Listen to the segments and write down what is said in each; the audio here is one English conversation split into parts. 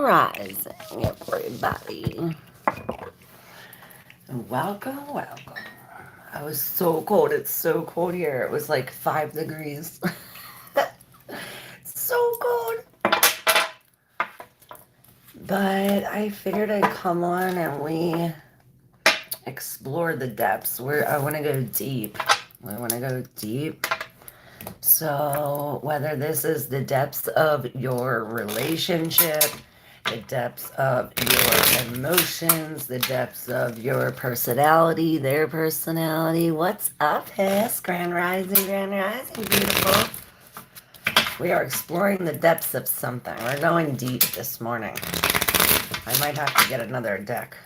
Rising, everybody. Welcome, welcome. I was so cold. It's so cold here. It was like 5 degrees. So cold. But I figured I'd come on and we explore the depths. I want to go deep. I want to go deep. So whether this is the depths of your relationship, the depths of your emotions, the depths of your personality, their personality. What's up, Hess? Grand Rising, beautiful. We are exploring the depths of something. We're going deep this morning. I might have to get another deck.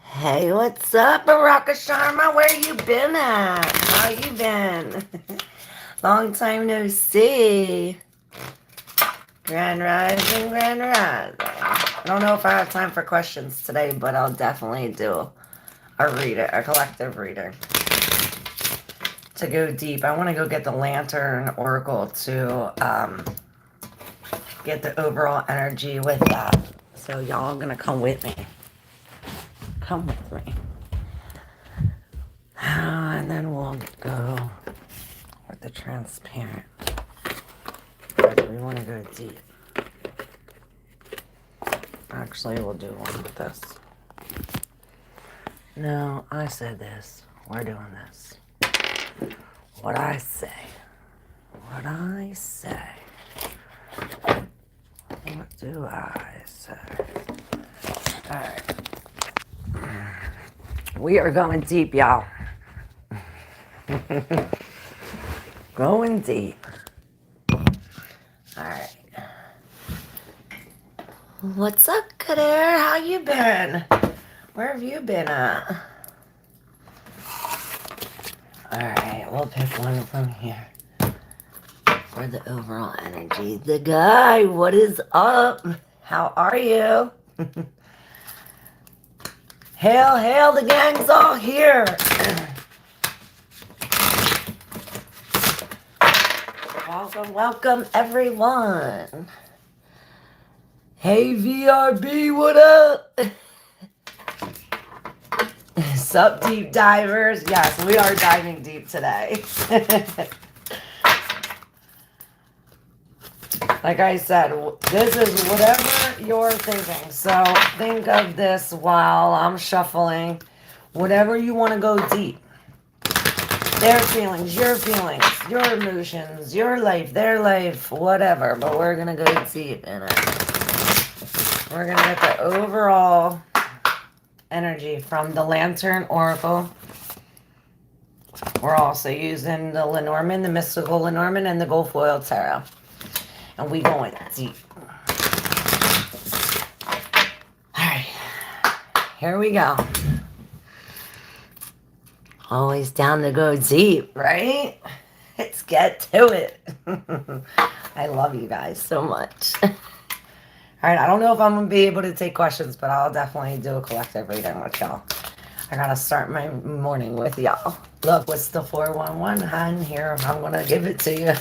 Hey, what's up, Baraka Sharma? Where you been at? How you been? Long time no see. Grand Rising, Grand Rising. I don't know if I have time for questions today, but I'll definitely do a collective reader. To go deep, I want to go get the Lantern Oracle to get the overall energy with that. So y'all are going to come with me. Come with me. And then we'll go with the transparent. We want to go deep. Actually, we'll do one with this. No, I said this. We're doing this. What I say. What I say. What do I say? Alright. We are going deep, y'all. Going deep. Alright. What's up, Kader? How you been? Where have you been at? Alright, we'll pick one from here. For the overall energy. The guy, what is up? How are you? Hail, hail, the gang's all here. Welcome, welcome, everyone. Hey, VRB, what up? Sup, deep divers? Yes, we are diving deep today. Like I said, this is whatever you're thinking. So think of this while I'm shuffling. Whatever you want to go deep. Their feelings, your emotions, your life, their life, whatever. But we're going to go deep in it. We're going to get the overall energy from the Lantern Oracle. We're also using the Lenormand, the Mystical Lenormand, and the Gold Foil Tarot. And we going deep. Alright. Here we go. Always down to go deep, right? Let's get to it. I love you guys so much. Alright, I don't know if I'm going to be able to take questions, but I'll definitely do a collective reading with y'all. I got to start my morning with y'all. Look, what's the 411? Hun, here, I'm going to give it to you.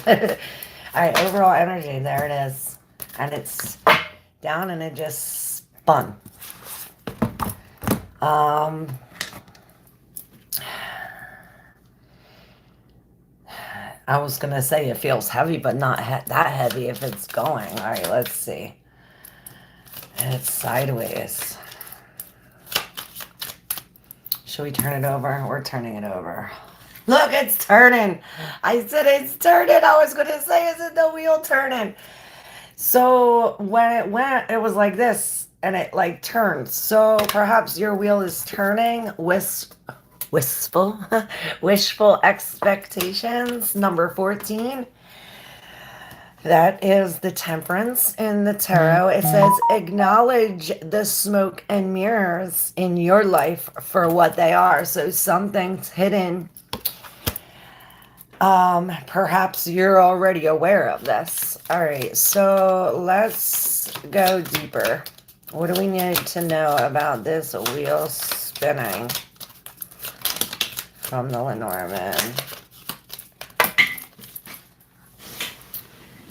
Alright, overall energy, there it is. And it's down and it just spun. I was going to say it feels heavy, but not that heavy if it's going. Alright, let's see. It's sideways. Should we turn it over? We're turning it over. Look, it's turning. I said it's turning. I was going to say, isn't the wheel turning? So when it went, it was like this, and it like turned. So perhaps your wheel is turning. Wishful expectations. Number 14. That is the Temperance in the tarot. It says, acknowledge the smoke and mirrors in your life for what they are. So something's hidden. Perhaps you're already aware of this. All right, so let's go deeper. What do we need to know about this wheel spinning from the Lenormand?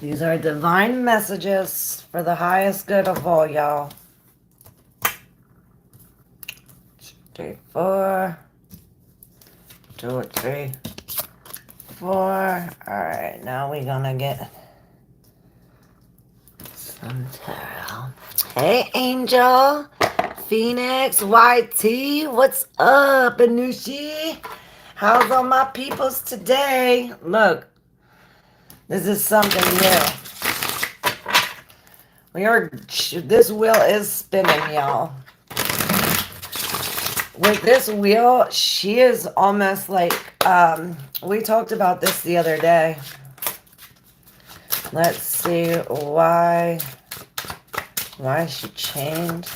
These are divine messages for the highest good of all, y'all. 3, 4. 2, 3, 4. Alright, now we're gonna get some tarot. Hey, Angel. Phoenix, YT, what's up, Anushi? How's all my peoples today? Look, this is something new. This wheel is spinning, y'all. With this wheel, she is almost like, we talked about this the other day. Let's see why she changed.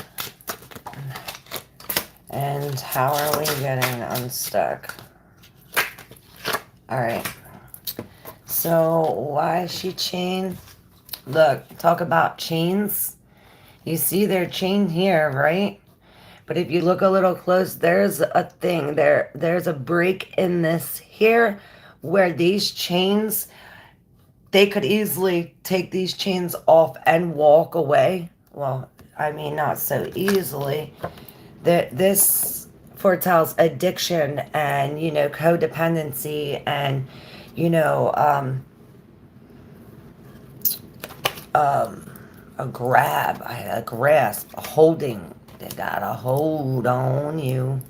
And how are we getting unstuck? Alright. So, why is she chained? Look, talk about chains. You see their chain here, right? But if you look a little close, there's a thing. There's a break in this here where these chains, they could easily take these chains off and walk away. Well, I mean, not so easily. This foretells addiction and, you know, codependency and, you know, a grab, a grasp, a holding. They got a hold on you.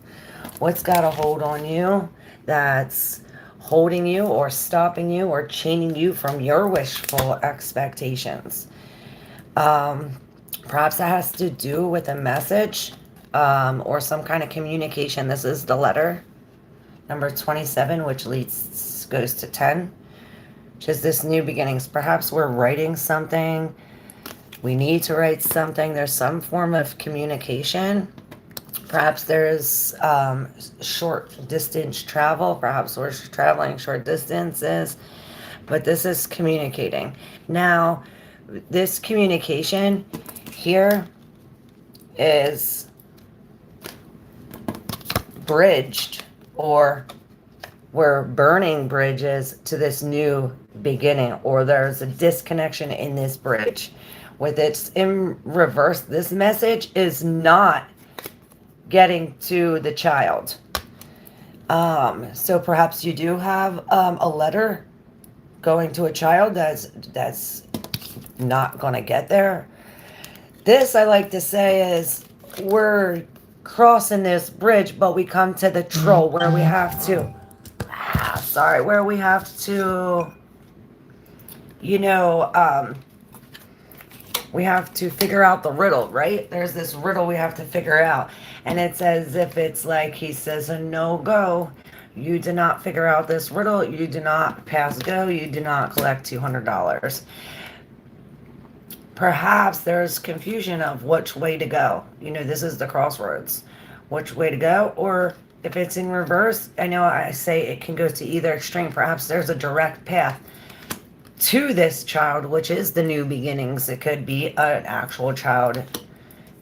What's got a hold on you? That's holding you or stopping you or chaining you from your wishful expectations. Perhaps that has to do with a message or some kind of communication. This is the letter number 27, which goes to 10, which is this new beginnings. Perhaps we're writing something. We need to write something. There's some form of communication. Perhaps there's short distance travel. Perhaps we're traveling short distances. But this is communicating. Now, this communication here is bridged, or we're burning bridges to this new beginning, or there's a disconnection in this bridge. With it's in reverse, this message is not getting to the child. So perhaps you do have a letter going to a child that's not going to get there. This, I like to say, is we're crossing this bridge, but we come to the troll where we have to, where we have to, you know, we have to figure out the riddle, right? There's this riddle we have to figure out. And it's as if it's like he says a no-go. You do not figure out this riddle. You do not pass go. You do not collect $200. Perhaps there's confusion of which way to go. You know, this is the crossroads. Which way to go? Or if it's in reverse, I know I say it can go to either extreme. Perhaps there's a direct path to this child, which is the new beginnings. It could be an actual child.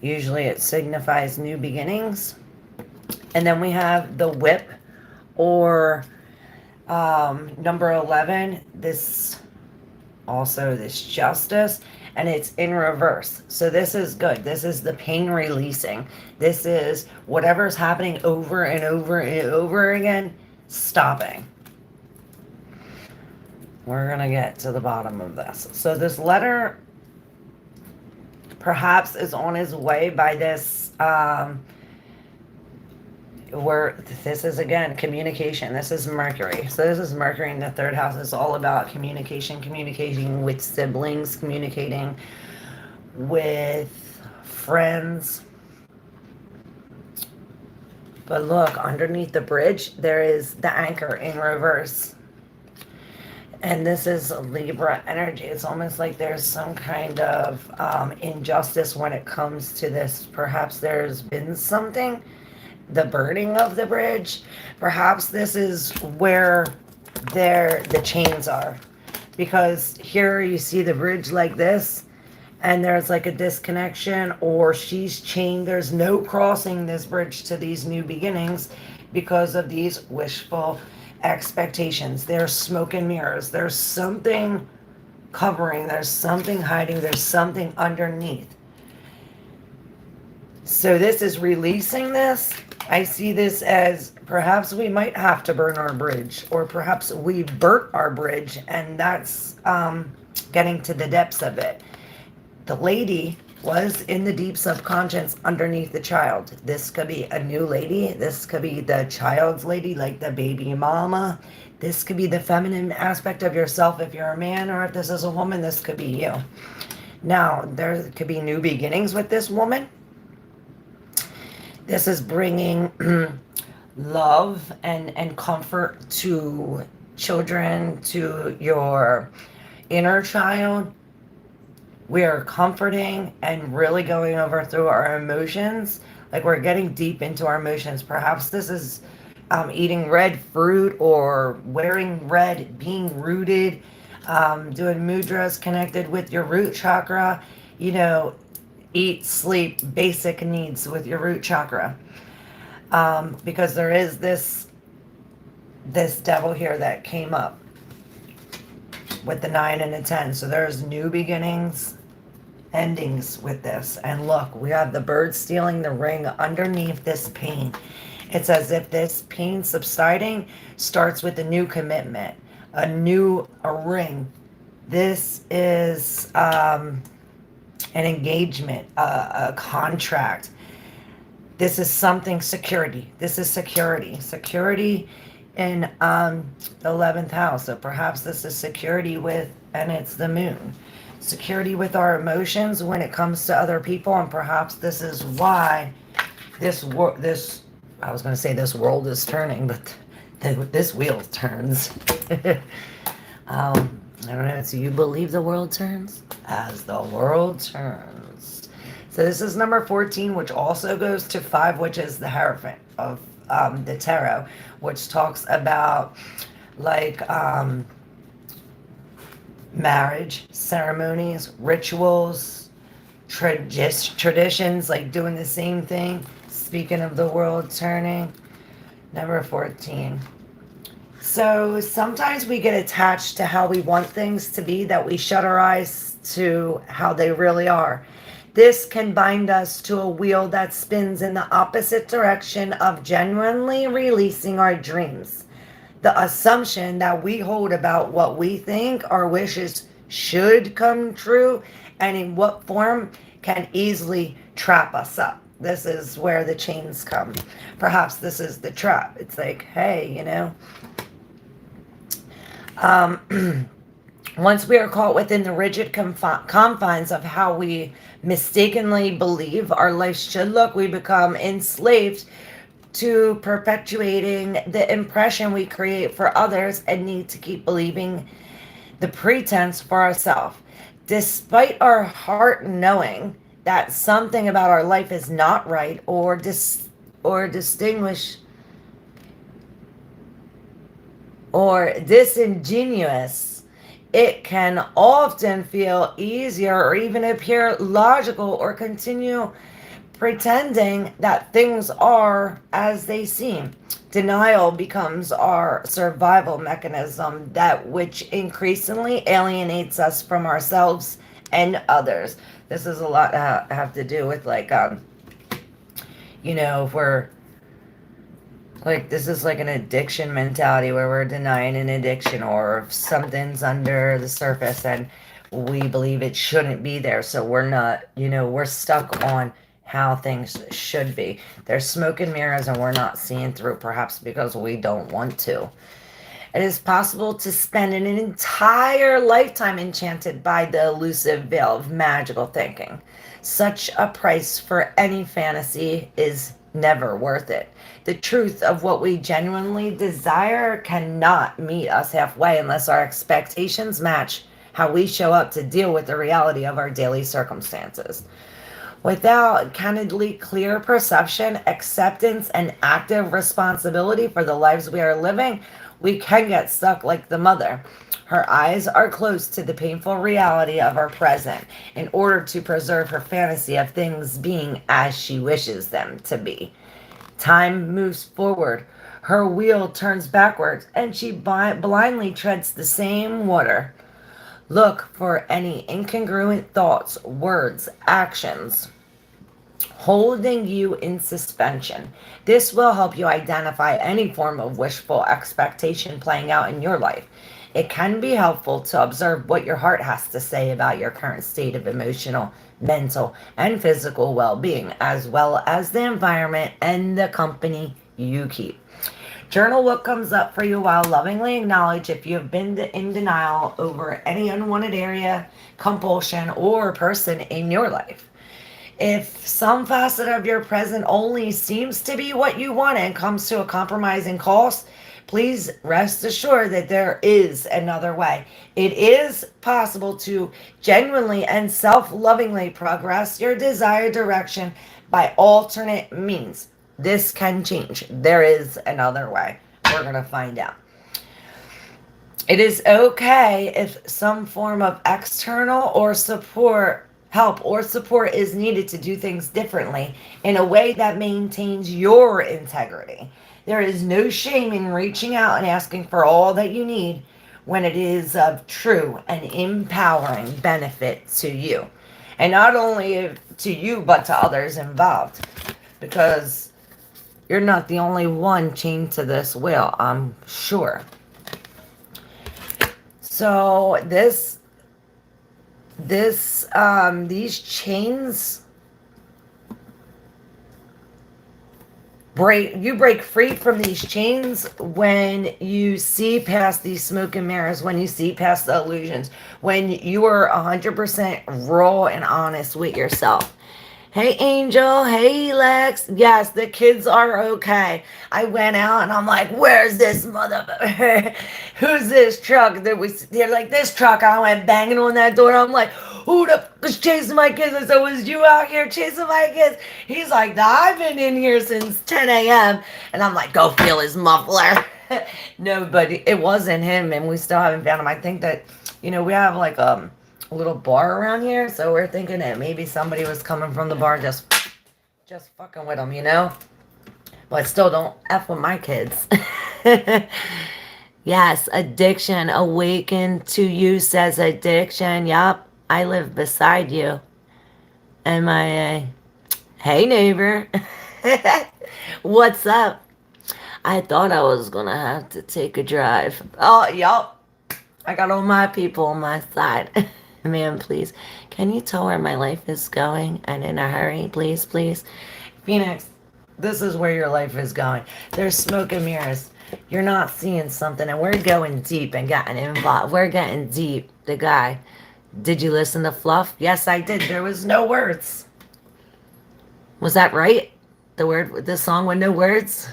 Usually it signifies new beginnings. And then we have the whip, or number 11, this justice, and it's in reverse. So this is good. This is the pain releasing. This is whatever's happening over and over and over again, stopping. We're going to get to the bottom of this. So this letter perhaps is on his way by this, where this is, again, communication. This is Mercury. So this is Mercury in the third house. It's all about communication, communicating with siblings, communicating with friends. But look, underneath the bridge, there is the anchor in reverse. And this is Libra energy. It's almost like there's some kind of injustice when it comes to this. Perhaps there's been something, the burning of the bridge. Perhaps this is where the chains are. Because here you see the bridge like this, and there's like a disconnection, or she's chained. There's no crossing this bridge to these new beginnings because of these wishful expectations. There's smoke and mirrors. There's something covering. There's something hiding. There's something underneath. So this is releasing this. I see this as perhaps we might have to burn our bridge, or perhaps we burnt our bridge, and that's getting to the depths of it. The lady was in the deep subconscious underneath the child. This could be a new lady. This could be the child's lady, like the baby mama. This could be the feminine aspect of yourself if you're a man, or if this is a woman, this could be you. Now, there could be new beginnings with this woman. This is bringing love and comfort to children, to your inner child. We are comforting and really going over through our emotions. Like we're getting deep into our emotions. Perhaps this is eating red fruit, or wearing red, being rooted, doing mudras connected with your root chakra. You know, eat, sleep, basic needs with your root chakra. Because there is this devil here that came up with the 9 and the 10. So there's new beginnings, endings with this. And look, we have the bird stealing the ring underneath this pain. It's as if this pain subsiding starts with a new commitment, a ring. This is an engagement, a contract. This is something, security. This is security. Security in the 11th house. So perhaps this is security with, and it's the moon. Security with our emotions when it comes to other people. And perhaps this is why this I was going to say this world is turning, but this wheel turns. I don't know. So you believe the world turns? As the world turns. So this is number 14, which also goes to 5, which is the Hierophant of the tarot, which talks about like marriage, ceremonies, rituals, traditions, like doing the same thing. Speaking of the world turning, number 14. So sometimes we get attached to how we want things to be, that we shut our eyes to how they really are. This can bind us to a wheel that spins in the opposite direction of genuinely releasing our dreams. The assumption that we hold about what we think our wishes should come true and in what form can easily trap us up. This is where the chains come. Perhaps this is the trap. It's like, hey, you know, once we are caught within the rigid confines of how we mistakenly believe our life should look, we become enslaved to perpetuating the impression we create for others and need to keep believing the pretense for ourselves. Despite our heart knowing that something about our life is not right or distinguished or disingenuous, it can often feel easier or even appear logical, or continue pretending that things are as they seem. Denial becomes our survival mechanism, that which increasingly alienates us from ourselves and others. This is a lot to have to do with, like, you know, if we're like, this is like an addiction mentality where we're denying an addiction, or if something's under the surface and we believe it shouldn't be there. So we're not, you know, we're stuck on how things should be. There's smoke and mirrors and we're not seeing through, perhaps because we don't want to. It is possible to spend an entire lifetime enchanted by the elusive veil of magical thinking. Such a price for any fantasy is never worth it. The truth of what we genuinely desire cannot meet us halfway unless our expectations match how we show up to deal with the reality of our daily circumstances. Without candidly clear perception, acceptance, and active responsibility for the lives we are living, we can get stuck like the mother. Her eyes are closed to the painful reality of our present in order to preserve her fantasy of things being as she wishes them to be. Time moves forward. Her wheel turns backwards, and she blindly treads the same water. Look for any incongruent thoughts, words, actions holding you in suspension. This will help you identify any form of wishful expectation playing out in your life. It can be helpful to observe what your heart has to say about your current state of emotional, mental, and physical well being, as well as the environment and the company you keep. Journal what comes up for you while lovingly acknowledge if you have been in denial over any unwanted area, compulsion, or person in your life. If some facet of your present only seems to be what you want and comes to a compromising cost, please rest assured that there is another way. It is possible to genuinely and self-lovingly progress your desired direction by alternate means. This can change. There is another way. We're going to find out. It is okay if some form of external or help or support is needed to do things differently in a way that maintains your integrity. There is no shame in reaching out and asking for all that you need when it is of true and empowering benefit to you. And not only to you, but to others involved. Because you're not the only one chained to this wheel, I'm sure. So these chains break free from these chains when you see past these smoke and mirrors, when you see past the illusions, when you are 100% raw and honest with yourself. Hey, Angel. Hey, Lex. Yes, the kids are okay. I went out and I'm like, where's this motherfucker? Who's this truck? They're like, this truck. I went banging on that door. I'm like, who the fuck is chasing my kids? I said, was you out here chasing my kids? He's like, nah, I've been in here since 10 a.m. And I'm like, go feel his muffler. No, but it wasn't him, and we still haven't found him. I think that, we have like a little bar around here, so we're thinking that maybe somebody was coming from the bar just fucking with them, but still don't F with my kids. Yes, addiction awakened to you, says addiction. Yup, I live beside you. MIA. Hey, neighbor. What's up? I thought I was gonna have to take a drive. Oh, yup, I got all my people on my side. Man, please, can you tell where my life is going, and in a hurry, please, please? Phoenix, this is where your life is going. There's smoke and mirrors. You're not seeing something, and we're going deep and getting involved. We're getting deep. The guy, did you listen to Fluff? Yes, I did. There was no words. Was that right? The song with no words?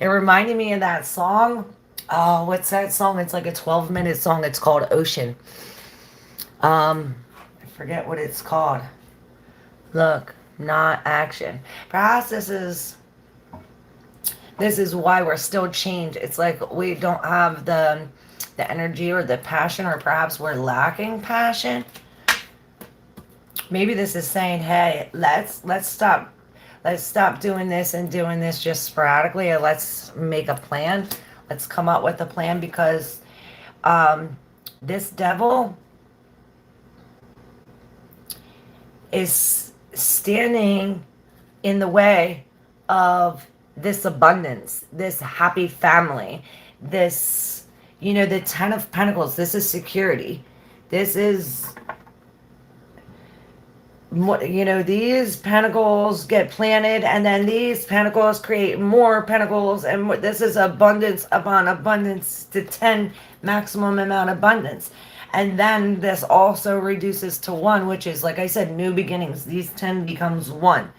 It reminded me of that song. Oh, what's that song? It's like a 12-minute song. It's called Ocean. I forget what it's called. Look, not action. Perhaps this is why we're still chained. It's like we don't have the energy or the passion, or perhaps we're lacking passion. Maybe this is saying, hey, let's stop doing this and doing this just sporadically, and let's make a plan. Let's come up with a plan, because this devil is standing in the way of this abundance, this happy family, this, the 10 of Pentacles. This is security. This is, these pentacles get planted, and then these pentacles create more pentacles, and this is abundance upon abundance to 10 maximum amount abundance. And then this also reduces to 1, which is, like I said, new beginnings. These 10 becomes 1.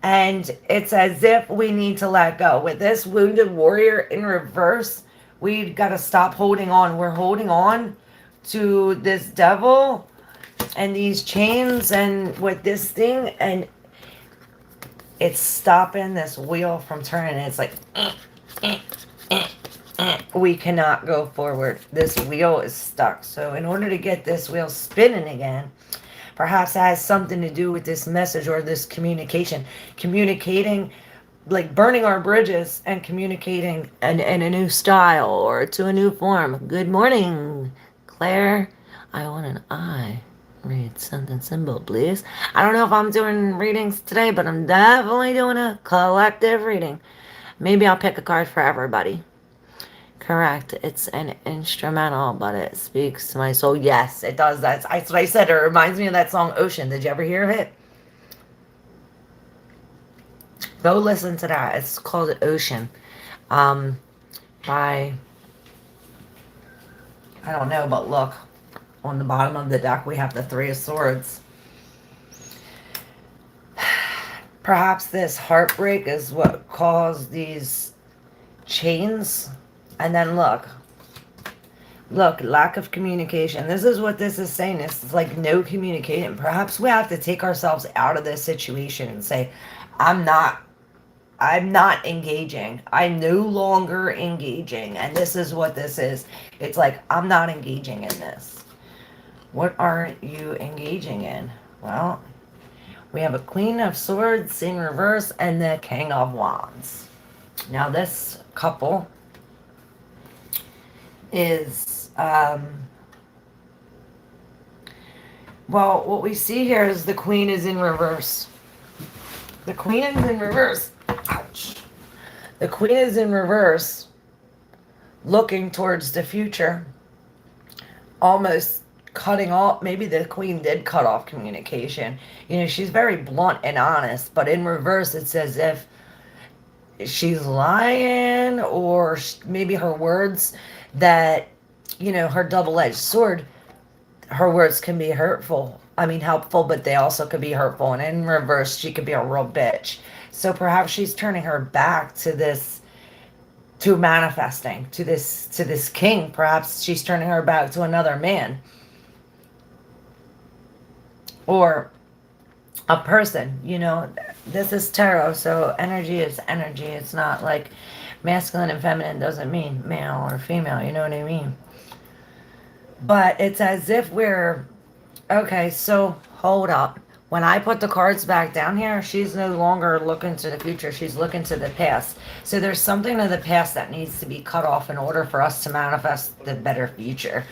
And it's as if we need to let go. With this wounded warrior in reverse, we've got to stop holding on. We're holding on to this devil and these chains and with this thing, and it's stopping this wheel from turning. It's like, we cannot go forward. This wheel is stuck. So in order to get this wheel spinning again, perhaps it has something to do with this message or this communicating, like burning our bridges and communicating in a new style or to a new form. Good morning, Claire. I want an eye. Read something symbol, please. I don't know if I'm doing readings today, but I'm definitely doing a collective reading. Maybe I'll pick a card for everybody. Correct. It's an instrumental, but it speaks to my soul. Yes, it does. That's what I said. It reminds me of that song Ocean. Did you ever hear of it? Go listen to that. It's called Ocean. By, I don't know, but look. On the bottom of the deck, we have the Three of Swords. Perhaps this heartbreak is what caused these chains. And then look, lack of communication. This is what this is saying. It's like no communication. Perhaps we have to take ourselves out of this situation and say, I'm not engaging. I'm no longer engaging. And this is what this is. It's like, I'm not engaging in this. What aren't you engaging in? Well, we have a Queen of Swords in reverse and the King of Wands. Now this couple is, well, what we see here is the Queen is in reverse. The Queen is in reverse. Ouch. The Queen is in reverse, looking towards the future, almost cutting off. Maybe the Queen did cut off communication. You know, she's very blunt and honest, but in reverse, it's as if she's lying, or maybe her words that, you know, her double-edged sword, her words can be hurtful. I mean, helpful, but they also could be hurtful. And in reverse, she could be a real bitch. So perhaps she's turning her back to this, to manifesting, to this king. Perhaps she's turning her back to another man. Or a person, you know. This is tarot, so energy is energy. It's not like masculine and feminine doesn't mean male or female, you know what I mean? But it's as if we're, okay, so hold up. When I put the cards back down here, she's no longer looking to the future. She's looking to the past. So there's something in the past that needs to be cut off in order for us to manifest the better future.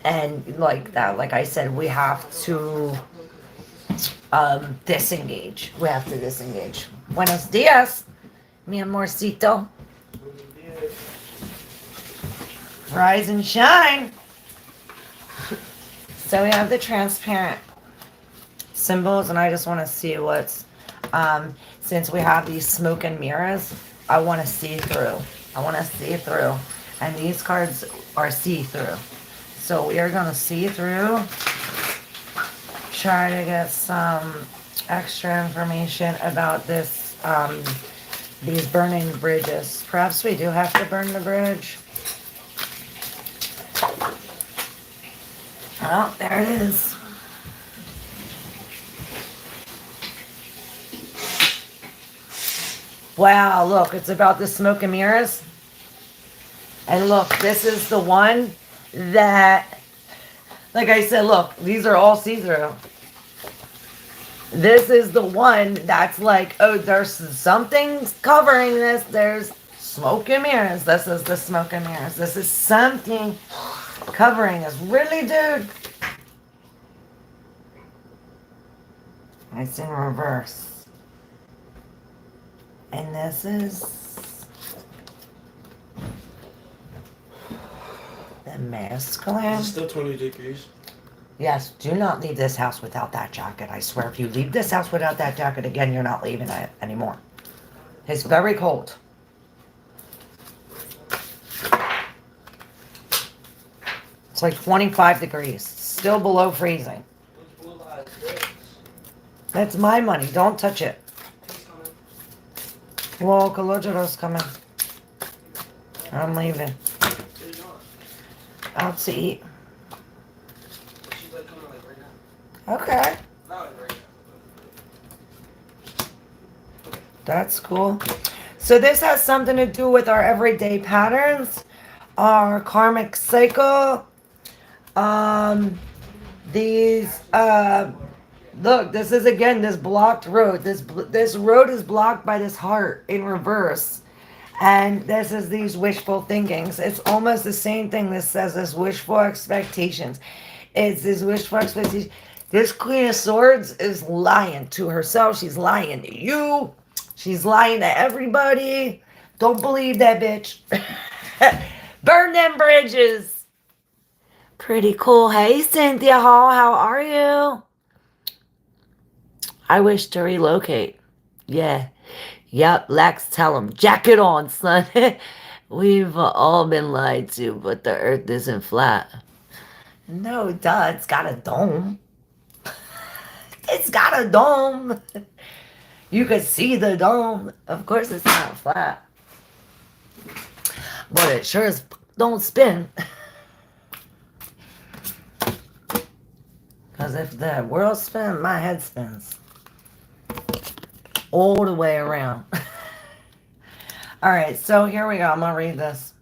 And like that, like I said, we have to disengage. We have to disengage. Buenos dias, mi amorcito. Rise and shine. So we have the transparent symbols, and I just want to see what's, since we have these smoke and mirrors, I want to see through. I want to see through. And these cards are see-through. So we are going to see through. Try to get some extra information about this, these burning bridges. Perhaps we do have to burn the bridge. Oh, there it is. Wow, look, it's about the smoke and mirrors. And look, this is the one that, like I said, look, these are all see-through. This is the one that's like, oh, there's something covering this. There's smoke and mirrors. This is the smoke and mirrors. This is something covering us. Really, dude? It's in reverse. And this is the masculine. Is it still 20 degrees? Yes, do not leave this house without that jacket. I swear, if you leave this house without that jacket again, you're not leaving it anymore. It's very cold. It's like 25 degrees. Still below freezing. That's my money. Don't touch it. Well, Kalojiro's coming. I'm leaving. Out to eat. Okay. That's cool. So this has something to do with our everyday patterns, our karmic cycle. Look, this is again this blocked road. This road is blocked by this heart in reverse. And this is these wishful thinkings. It's almost the same thing. This says this wishful expectations. It's this wish for expectation. This Queen of Swords is lying to herself. She's lying to you. She's lying to everybody. Don't believe that bitch. Burn them bridges. Pretty cool. Hey, Cynthia Hall, how are you? I wish to relocate. Yeah. Yep, Lex, tell him. Jack it on, son. We've all been lied to, but the earth isn't flat. No, duh, it's got a dome. It's got a dome. You could see the dome. Of course it's not flat. But it sure as don't spin. Because if the world spins, my head spins. All the way around. Alright, so here we go. I'm going to read this.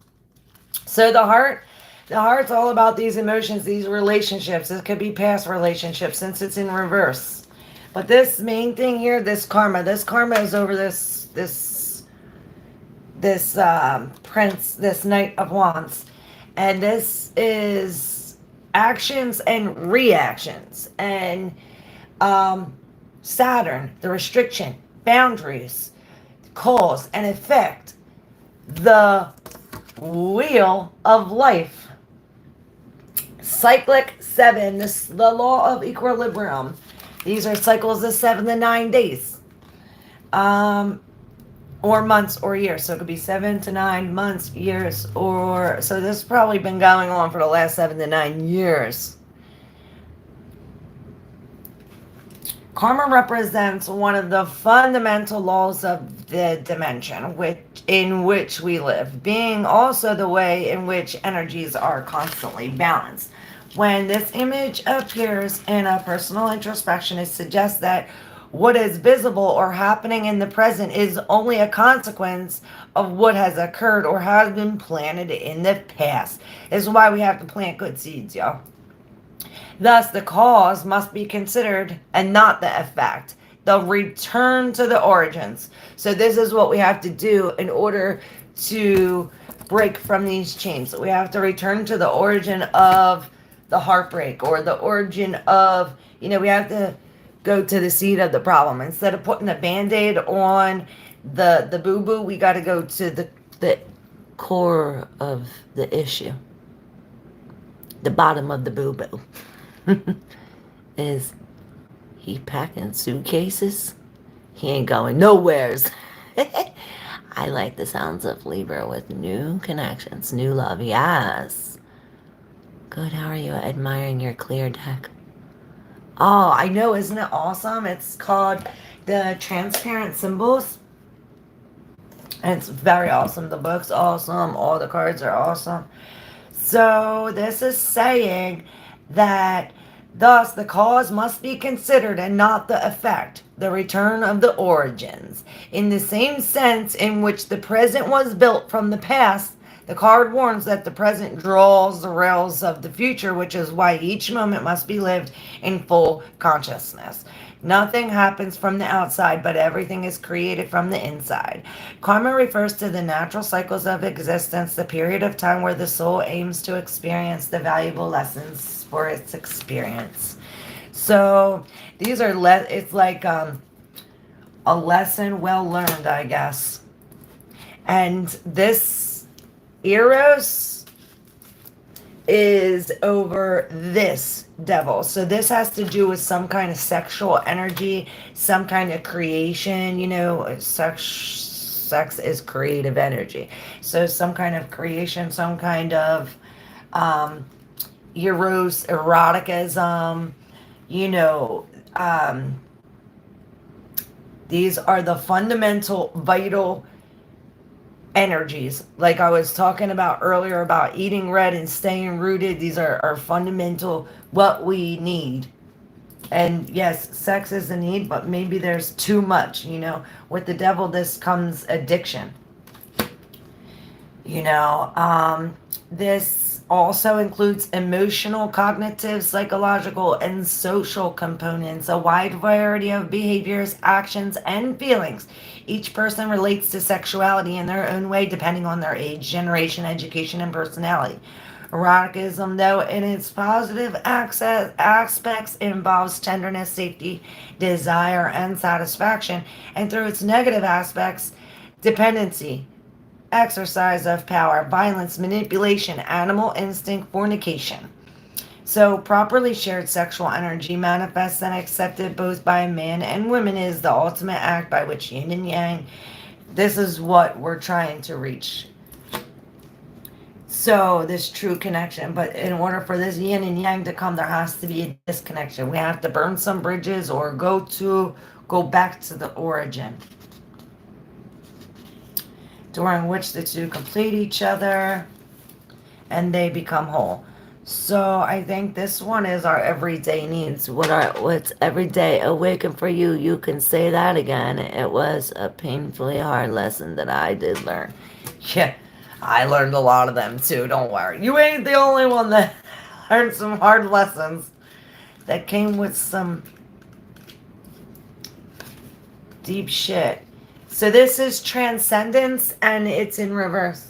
So the heart's all about these emotions, these relationships. It could be past relationships since it's in reverse. But this main thing here, this karma is over this prince, this Knight of Wands. And this is actions and reactions. And Saturn, the restriction, boundaries, cause and effect, the wheel of life. Cyclic 7, the law of equilibrium. These are cycles of 7 to 9 days. Or months or years. So it could be 7 to 9 months, years, or so this has probably been going on for the last 7 to 9 years. Karma represents one of the fundamental laws of the dimension in which we live, being also the way in which energies are constantly balanced. When this image appears in a personal introspection, it suggests that what is visible or happening in the present is only a consequence of what has occurred or has been planted in the past. This is why we have to plant good seeds, y'all. Thus, the cause must be considered and not the effect. The return to the origins. So this is what we have to do in order to break from these chains. We have to return to the origin of the heartbreak, or the origin of, we have to go to the seed of the problem. Instead of putting a Band-Aid on the boo-boo, we got to go to the core of the issue. The bottom of the boo-boo. Is he packing suitcases? He ain't going nowheres. I like the sounds of Libra with new connections, new love. Yes. Good, how are you? Admiring your clear deck. Oh, I know, isn't it awesome? It's called the Transparent Symbols. And it's very awesome. The book's awesome. All the cards are awesome. So this is saying that thus the cause must be considered and not the effect, the return of the origins. In the same sense in which the present was built from the past, the card warns that the present draws the rails of the future, which is why each moment must be lived in full consciousness. Nothing happens from the outside, but everything is created from the inside. Karma refers to the natural cycles of existence, the period of time where the soul aims to experience the valuable lessons for its experience. So these are, it's like a lesson well learned, I guess. And this Eros is over this devil. So this has to do with some kind of sexual energy, some kind of creation, sex is creative energy. So some kind of creation, some kind of Eros, eroticism, these are the fundamental, vital energies. Like I was talking about earlier about eating red and staying rooted. These are our fundamental, what we need. And yes, sex is a need, but maybe there's too much, With the devil, this comes addiction. This also includes emotional, cognitive, psychological, and social components, a wide variety of behaviors, actions, and feelings. Each person relates to sexuality in their own way, depending on their age, generation, education, and personality. Eroticism, though, in its positive aspects, involves tenderness, safety, desire, and satisfaction, and through its negative aspects, dependency, exercise of power, violence, manipulation, animal instinct, fornication. So, properly shared sexual energy manifests and accepted both by men and women is the ultimate act by which yin and yang. This is what we're trying to reach. So, this true connection. But in order for this yin and yang to come, there has to be a disconnection. We have to burn some bridges or go back to the origin, during which the two complete each other and they become whole. So I think this one is our everyday needs. What's everyday awaken for you? You can say that again. It was a painfully hard lesson that I did learn. Yeah, I learned a lot of them too. Don't worry. You ain't the only one that learned some hard lessons that came with some deep shit. So this is transcendence and it's in reverse.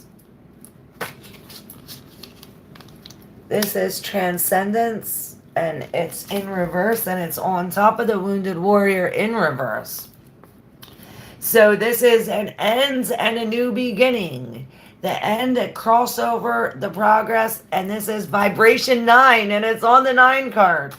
This is transcendence and it's in reverse and it's on top of the wounded warrior in reverse. So this is an end and a new beginning. The end, a crossover, the progress, and this is vibration 9 and it's on the 9 card.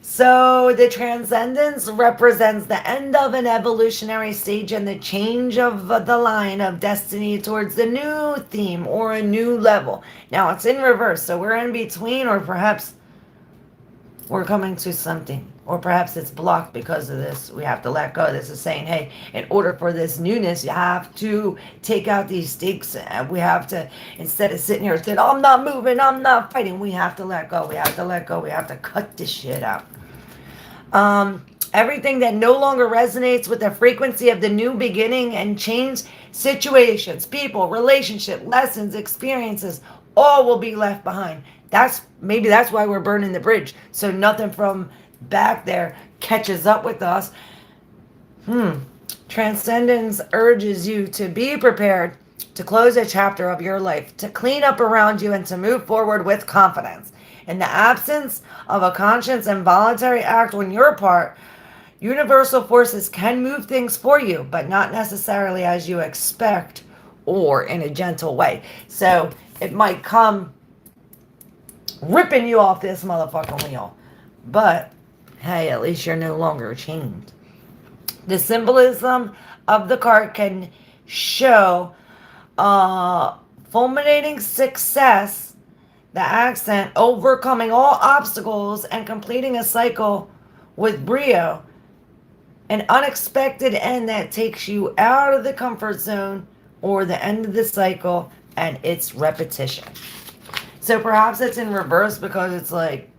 So the transcendence represents the end of an evolutionary stage and the change of the line of destiny towards the new theme or a new level. Now it's in reverse, so we're in between, or perhaps we're coming to something, or perhaps it's blocked because of this. We have to let go. This is saying, hey, in order for this newness, you have to take out these stakes. We have to, instead of sitting here saying, I'm not moving, I'm not fighting, we have to let go. We have to let go. We have to cut this shit out. Everything that no longer resonates with the frequency of the new beginning and change situations, people, relationship, lessons, experiences, all will be left behind. Maybe that's why we're burning the bridge. So nothing from back there catches up with us. Transcendence urges you to be prepared to close a chapter of your life, to clean up around you, and to move forward with confidence. In the absence of a conscious and voluntary act on your part, universal forces can move things for you, but not necessarily as you expect or in a gentle way. So it might come ripping you off this motherfucking wheel. But hey, at least you're no longer chained. The symbolism of the card can show fulminating success, the accent, overcoming all obstacles and completing a cycle with brio, an unexpected end that takes you out of the comfort zone, or the end of the cycle and its repetition. So perhaps it's in reverse because it's like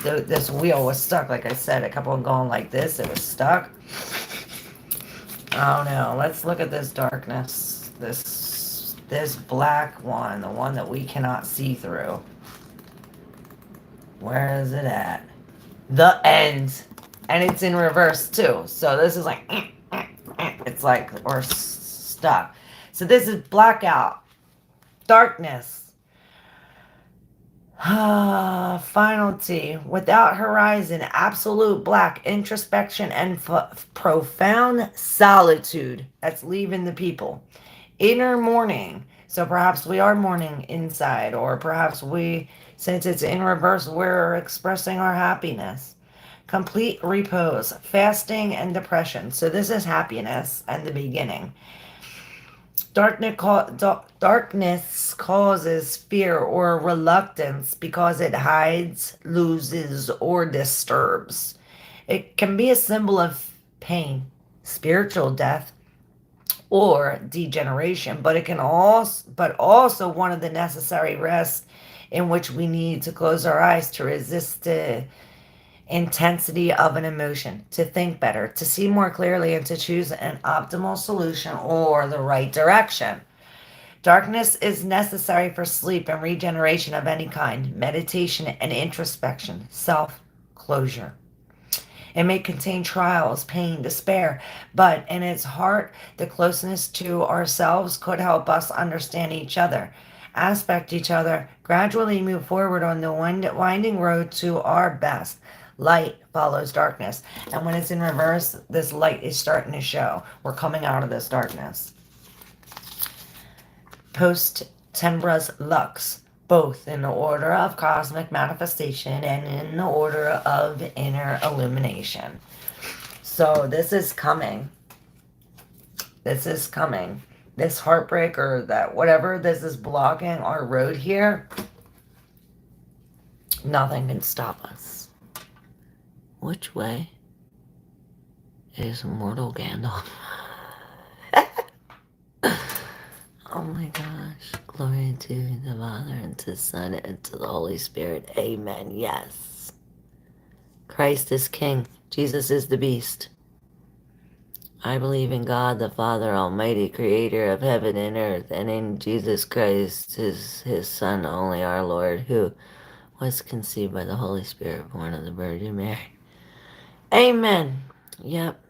this wheel was stuck. Like I said, it kept on going like this. It was stuck. Oh no, let's look at this darkness. This black one, the one that we cannot see through. Where is it at? The end. And it's in reverse too. So this is like, it's like, we're stuck. So this is blackout. Darkness. Finality. Without horizon. Absolute black. Introspection and profound solitude. That's leaving the people. Inner mourning. So perhaps we are mourning inside, or perhaps since it's in reverse, we're expressing our happiness. Complete repose, fasting, and depression. So this is happiness and the beginning. Darkness causes fear or reluctance because it hides, loses, or disturbs. It can be a symbol of pain, spiritual death, or degeneration, but it can also one of the necessary rests in which we need to close our eyes to resist the intensity of an emotion, to think better, to see more clearly, and to choose an optimal solution or the right direction. Darkness is necessary for sleep and regeneration of any kind, meditation and introspection, self-closure. It may contain trials, pain, despair, but in its heart, the closeness to ourselves could help us understand each other. aspect each other, gradually move forward on the winding road to our best. Light follows darkness. And when it's in reverse, this light is starting to show. We're coming out of this darkness. Post Tembras Lux, both in the order of cosmic manifestation and in the order of inner illumination. So this is coming. This is coming. This heartbreak or that whatever this is blocking our road here, nothing can stop us. Which way is mortal Gandalf? Oh my gosh. Glory to the Father, and to the Son, and to the Holy Spirit. Amen. Yes. Christ is King. Jesus is the beast. I believe in God, the Father Almighty, creator of heaven and earth, and in Jesus Christ, his Son, only our Lord, who was conceived by the Holy Spirit, born of the Virgin Mary. Amen. Yep.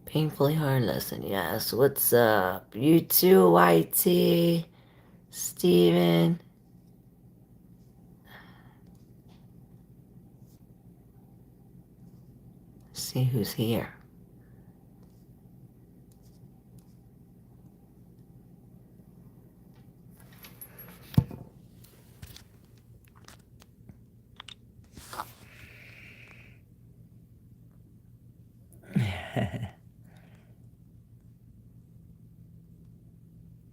Painfully hard lesson, yes. What's up? You too, YT, Steven. See who's here.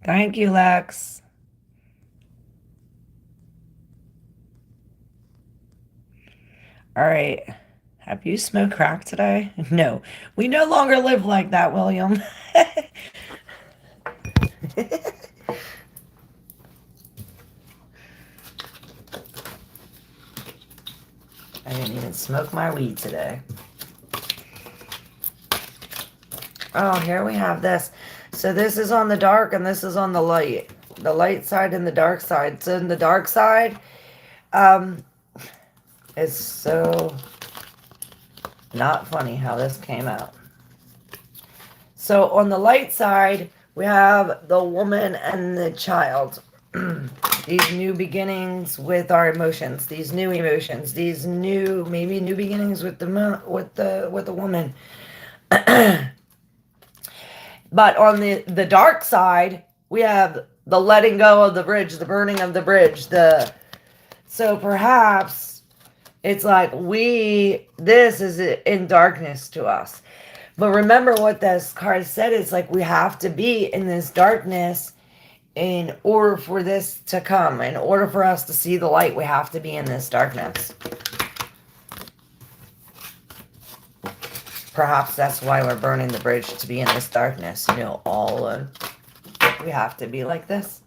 Thank you, Lex. All right. Have you smoked crack today? No. We no longer live like that, William. I didn't even smoke my weed today. Oh, here we have this. So this is on the dark and this is on the light. The light side and the dark side. So in the dark side, it's so not funny how this came out. So on the light side, we have the woman and the child. These new beginnings with our emotions, these new emotions, these new, maybe new beginnings with the woman. But on the dark side, we have the letting go of the bridge, the burning of the bridge. So perhaps it's like this is in darkness to us. But remember what this card said, it's like we have to be in this darkness in order for this to come. In order for us to see the light, we have to be in this darkness. Perhaps that's why we're burning the bridge, to be in this darkness. You know, all alone. We have to be like this.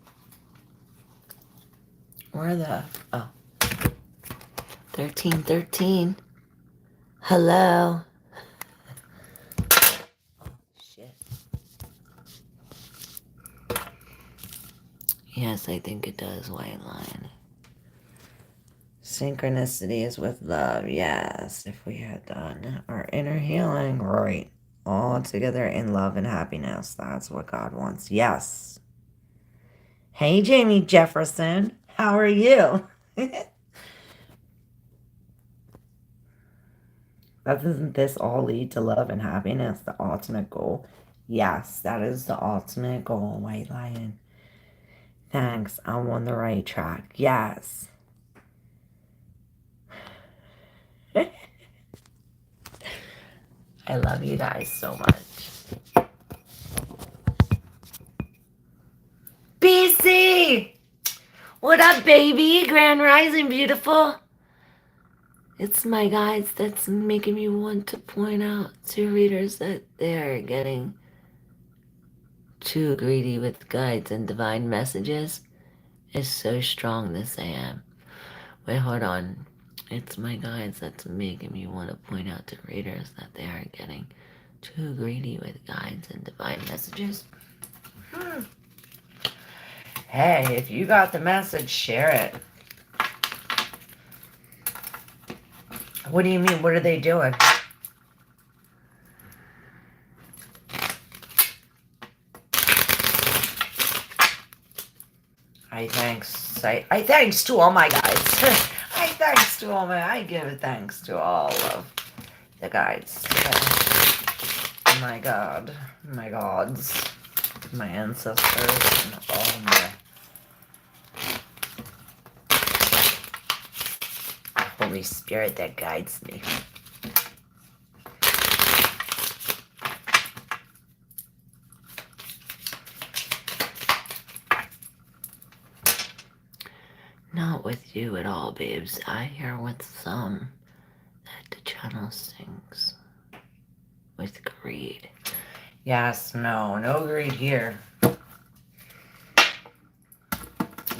Where the... Oh. 1313. Hello. Oh, shit. Yes, I think it does, White Lion. Synchronicity is with love. Yes, if we had done our inner healing, right. All together in love and happiness. That's what God wants. Yes. Hey, Jamie Jefferson. How are you? Doesn't this all lead to love and happiness, the ultimate goal? Yes, that is the ultimate goal, White Lion. Thanks, I'm on the right track. Yes. I love you guys so much. BC! What up, baby? Grand Rising, beautiful. It's my guides that's making me want to point out to readers that they are getting too greedy with guides and divine messages. It's so strong, this I am. Wait, hold on. It's my guides that's making me want to point out to readers that they are getting too greedy with guides and divine messages. Hey, if you got the message, share it. What do you mean? What are they doing? guys. I thanks to all my guys. I give thanks to all of the guides today. My God, my gods, my ancestors, and all my Holy Spirit that guides me. Not with you at all, babes. I hear with some that the channel sings with greed. Yes, no greed here.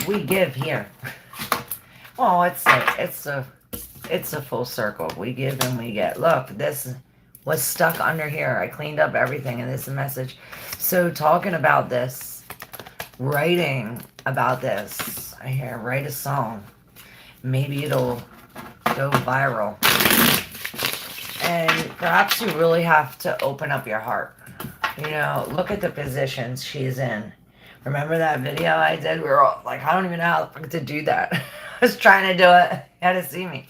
We give here. Well, it's a full circle. We give and we get. Look, this was stuck under here. I cleaned up everything, and this is a message. So talking about this, writing about this, I hear write a song. Maybe it'll go viral. And perhaps you really have to open up your heart. You know, look at the positions she's in. Remember that video I did? We were all like, I don't even know how to do that. I was trying to do it. You had to see me.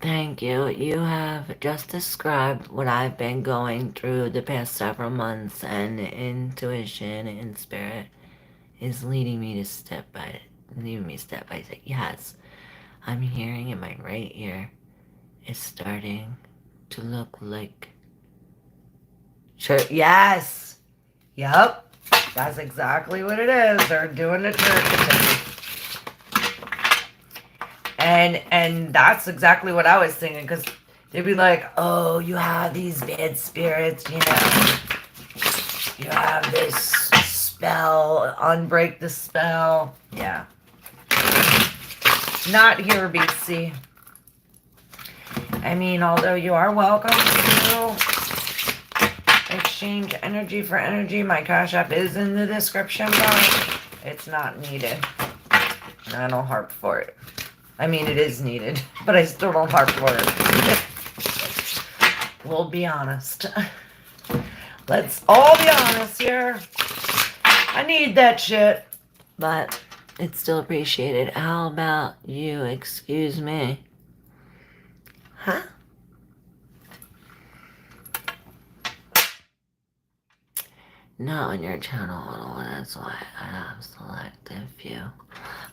Thank you. You have just described what I've been going through the past several months, and intuition and spirit is leading me step by step. Yes, I'm hearing in my right ear. It's starting to look like church. Yes. Yep. That's exactly what it is. They're doing the church. And that's exactly what I was thinking, because they'd be like, oh, you have these bad spirits, you know. You have this spell, unbreak the spell. Yeah. Not here, BC. I mean, although you are welcome to exchange energy for energy, my cash app is in the description box. It's not needed. I don't harp for it. I mean, it is needed, but I still don't harp for it. We'll be honest. Let's all be honest here. I need that shit. But it's still appreciated. How about you? Excuse me. Huh? Not on your channel, that's why I have selective view.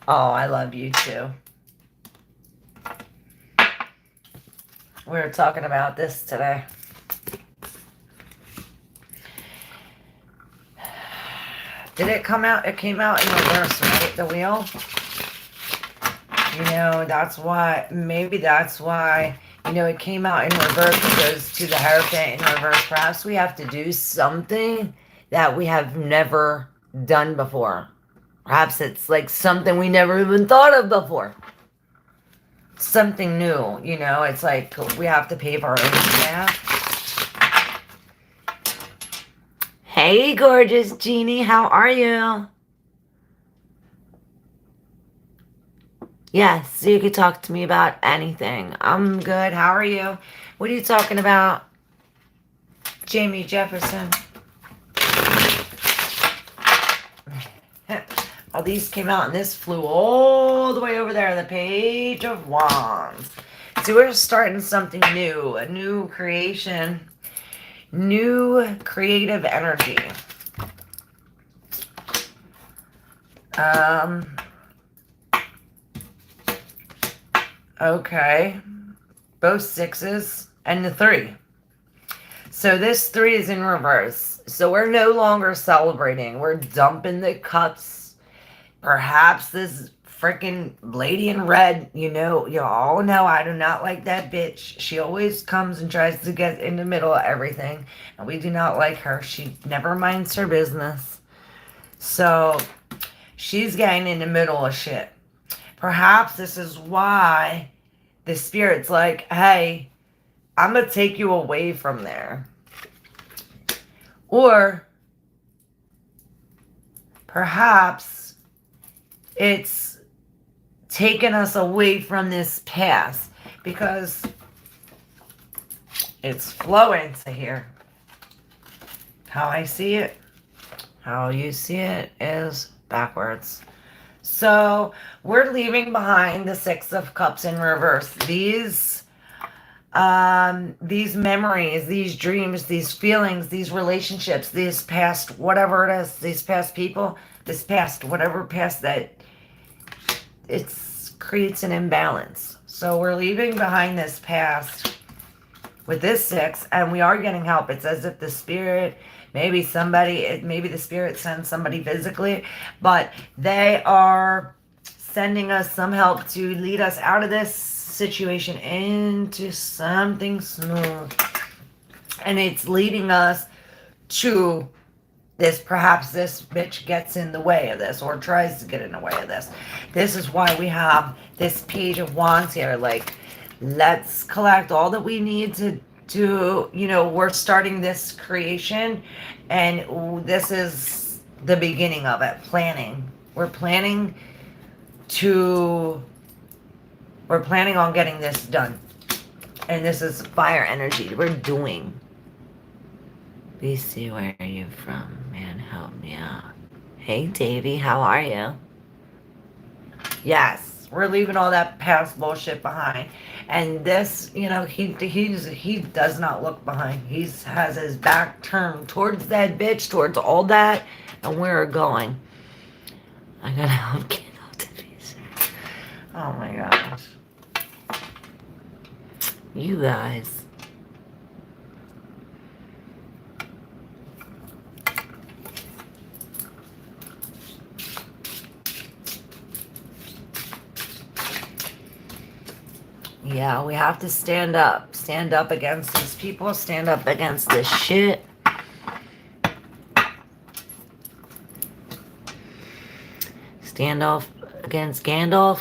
Oh, I love you too. We were talking about this today. Did it come out? It came out in reverse, right? The wheel? You know, that's why, maybe that's why, you know, it came out in reverse. It goes to the Hierophant in reverse. Perhaps we have to do something that we have never done before. Perhaps it's like something we never even thought of before. Something new, you know, it's like we have to pave our own path. Hey, gorgeous Jeannie, how are you? Yes, you can talk to me about anything. I'm good. How are you? What are you talking about? Jamie Jefferson. Oh, these came out and this flew all the way over there, the Page of Wands. So we're starting something new, a new creation, new creative energy. Okay. Both sixes and the 3. So this 3 is in reverse. So we're no longer celebrating. We're dumping the cups. Perhaps this freaking lady in red, you know, you all know I do not like that bitch. She always comes and tries to get in the middle of everything. And we do not like her. She never minds her business. So she's getting in the middle of shit. Perhaps this is why the spirit's like, hey, I'm going to take you away from there. Or perhaps it's taken us away from this path because it's flowing to here. How I see it, how you see it is backwards. So we're leaving behind the Six of Cups in reverse. These memories, these dreams, these feelings, these relationships, these past whatever it is, these past people, this past whatever past that it creates an imbalance. So we're leaving behind this past with this six, and we are getting help. It's as if the spirit, maybe the spirit sends somebody physically, but they are sending us some help to lead us out of this situation into something smooth. And it's leading us to this. Perhaps this bitch gets in the way of this or tries to get in the way of this. This is why we have this Page of Wands here. Like, let's collect all that we need to we're starting this creation, and this is the beginning of it. Planning. We're planning on getting this done. And this is fire energy. We're doing. BC, where are you from? Man, help me out. Hey, Davey, how are you? Yes, we're leaving all that past bullshit behind. And this, he does not look behind. He has his back turned towards that bitch, towards all that, and we're going. I gotta help get out to these. Oh my gosh. You guys. Yeah, we have to stand up. Stand up against these people. Stand up against this shit. Stand off against Gandalf.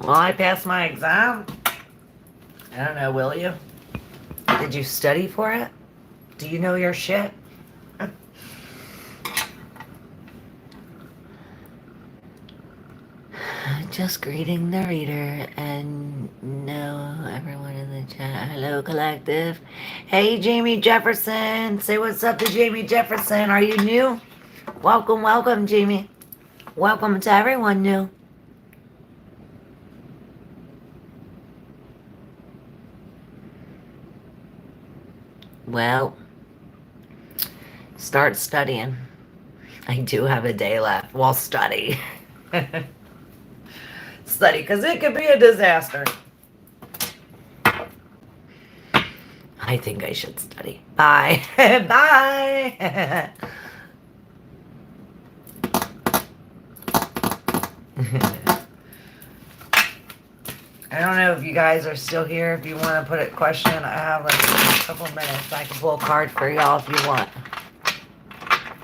Well, I passed my exam. I don't know, will you? Did you study for it? Do you know your shit? Just greeting the reader and know everyone in the chat. Hello, collective. Hey, Jamie Jefferson. Say what's up to Jamie Jefferson. Are you new? Welcome, welcome, Jamie. Welcome to everyone new. Well, start studying. I do have a day left. Well, study. Study, because it could be a disaster. I think I should study. Bye. Bye. I don't know if you guys are still here. If you want to put a question, I have like a couple minutes. I can pull a card for y'all if you want.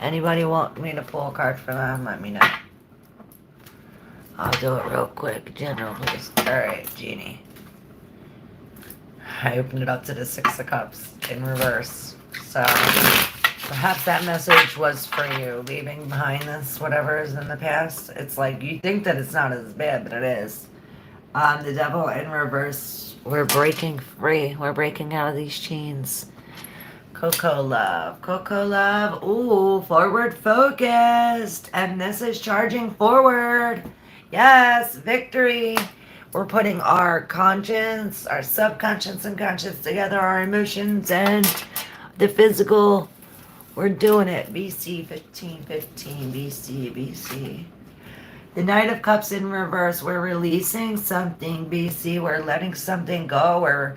Anybody want me to pull a card for them? Let me know. I'll do it real quick. General, please. Alright, Genie. I opened it up to the Six of Cups in reverse. So, perhaps that message was for you. Leaving behind this, whatever is in the past. It's like, you think that it's not as bad, but it is. The Devil in reverse. We're breaking free. We're breaking out of these chains. Coco Love. Coco Love. Ooh, forward focused. And this is charging forward. Yes, victory. We're putting our conscience, our subconscious and conscious together, our emotions and the physical. We're doing it. BC 1515. BC, BC. The Knight of Cups in reverse. We're releasing something, BC. We're letting something go.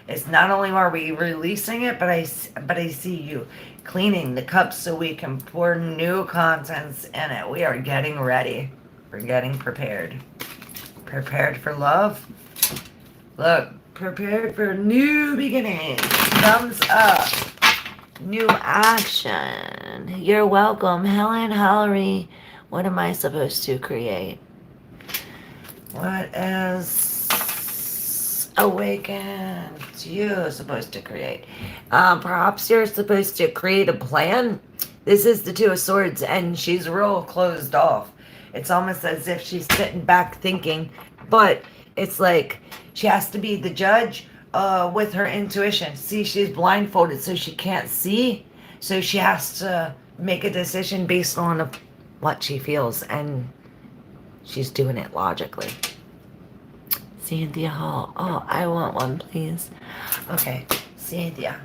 It's not only are we releasing it, but I see you cleaning the cups so we can pour new contents in it. We are getting ready. We're getting prepared. Prepared for love. Look, prepared for new beginnings. Thumbs up. New action. You're welcome. Helen Hallery. What am I supposed to create? What is awakened you supposed to create? Perhaps you're supposed to create a plan. This is the Two of Swords, and she's real closed off. It's almost as if she's sitting back thinking, but It's like she has to be the judge with her intuition. See, she's blindfolded, so she can't see. So she has to make a decision based on what she feels, and she's doing it logically. Cynthia Hall. Oh, I want one, please. Okay, Cynthia.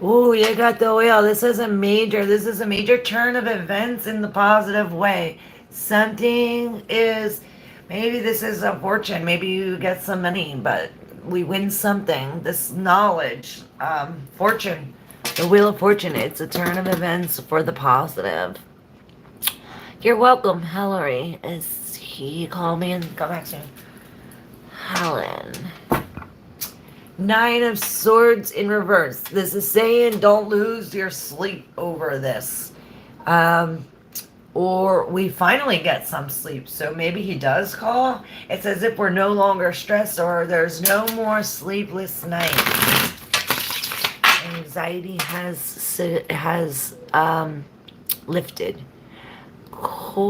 Ooh, you got the wheel. This is a major turn of events in the positive way. Something is, maybe this is a fortune. Maybe you get some money, but we win something. This knowledge, fortune, the wheel of fortune. It's a turn of events for the positive. You're welcome, Hillary. Is he call me and come back soon? Helen. Nine of Swords in reverse. This is saying don't lose your sleep over this. Or we finally get some sleep. So maybe he does call. It's as if we're no longer stressed or there's no more sleepless nights. Anxiety has lifted. Coraline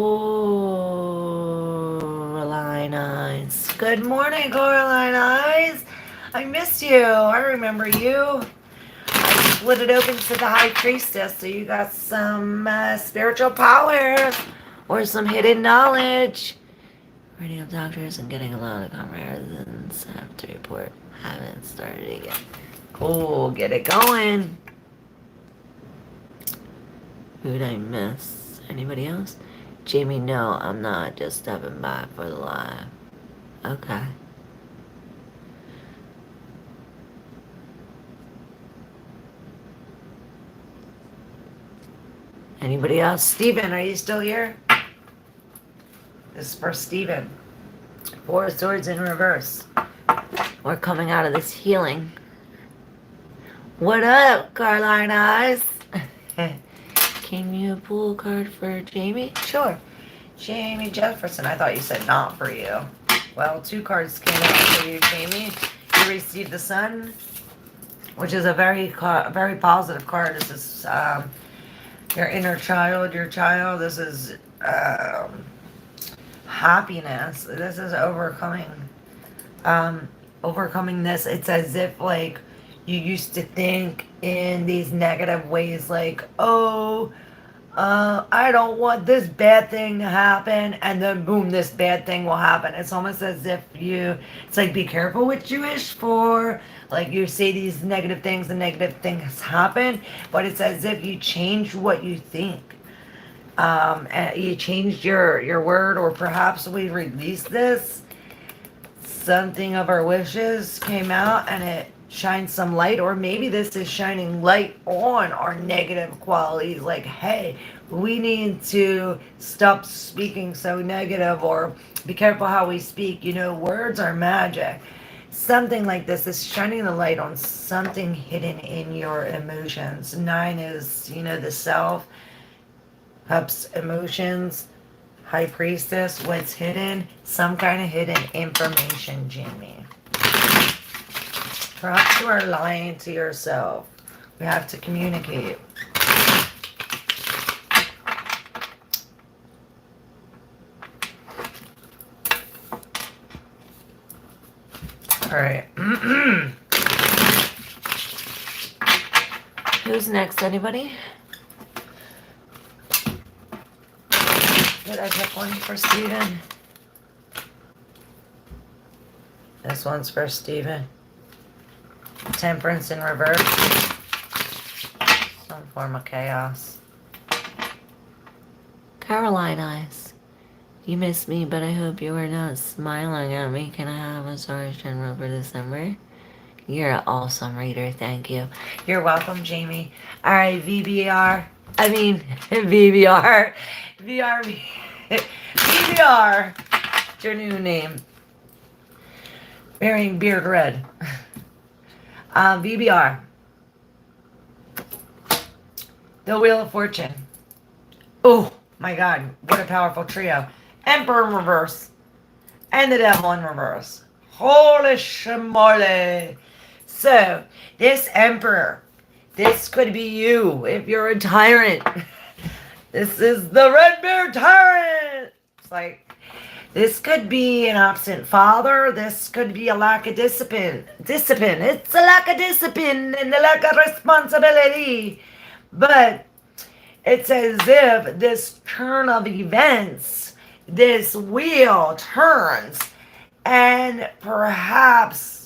Eyes. Good morning, Coraline Eyes. I miss you. I remember you. I split it open to the High Priestess, so you got some spiritual power or some hidden knowledge. Radio doctors and getting a lot of comparisons have to report. Haven't started it yet. Cool. Get it going. Who'd I miss? Anybody else? Jamie, no, I'm not. Just stepping by for the live. Okay. Anybody else? Steven, are you still here? This is for Steven. Four of Swords in reverse. We're coming out of this healing. What up, Caroline Eyes? Can you pull a card for Jamie? Sure. Jamie Jefferson. I thought you said not for you. Well, two cards came out for you, Jamie. You received the Sun, which is a very positive card. This is your inner child, your child. This is happiness. This is overcoming this. It's as if like you used to think in these negative ways, like, oh, I don't want this bad thing to happen, and then boom, this bad thing will happen. It's almost as if it's like, be careful what you wish for. Like, you say these negative things and negative things happen, but it's as if you change what you think. You changed your word, or perhaps we released this. Something of our wishes came out and it shines some light, or maybe this is shining light on our negative qualities, like, hey, we need to stop speaking so negative, or be careful how we speak. Words are magic. Something like this is shining the light on something hidden in your emotions. 9 is the self. Cups, emotions. High Priestess, what's hidden? Some kind of hidden information, Jamie. Perhaps you are lying to yourself. We have to communicate. All right. Who's next? Anybody? Did I pick one for Steven? This one's for Steven. Temperance in reverse. Some form of chaos. Caroline Eyes. You missed me, but I hope you are not smiling at me. Can I have a Taurus general for December? You're an awesome reader. Thank you. You're welcome, Jamie. All right, VBR. I mean, VBR. VBR. It's your new name. Wearing beard red. VBR. The Wheel of Fortune. Oh my God, what a powerful trio. Emperor in reverse. And the Devil in reverse. Holy shmoly. So, this Emperor, this could be you if you're a tyrant. This is the Red Beard Tyrant. It's like, This could be an absent father. This could be a lack of discipline. Discipline. It's a lack of discipline and a lack of responsibility. But it's as if this turn of events, this wheel turns, and perhaps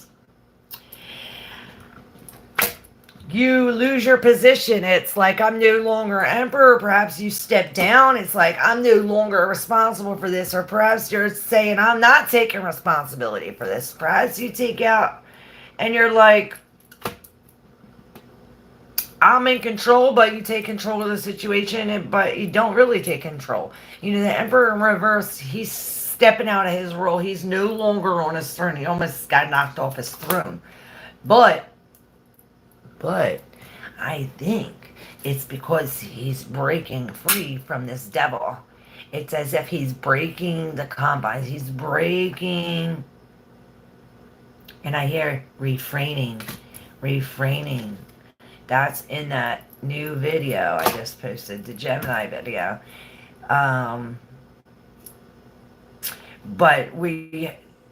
you lose your position. It's like, I'm no longer emperor. Perhaps you step down. It's like, I'm no longer responsible for this. Or perhaps you're saying, I'm not taking responsibility for this. Perhaps you take out and you're like, I'm in control, but you take control of the situation, but you don't really take control. You know, the emperor in reverse, he's stepping out of his role. He's no longer on his throne. He almost got knocked off his throne. But I think it's because he's breaking free from this devil. It's as if he's breaking the confines. He's breaking, and I hear refraining. That's in that new video I just posted, the Gemini video. But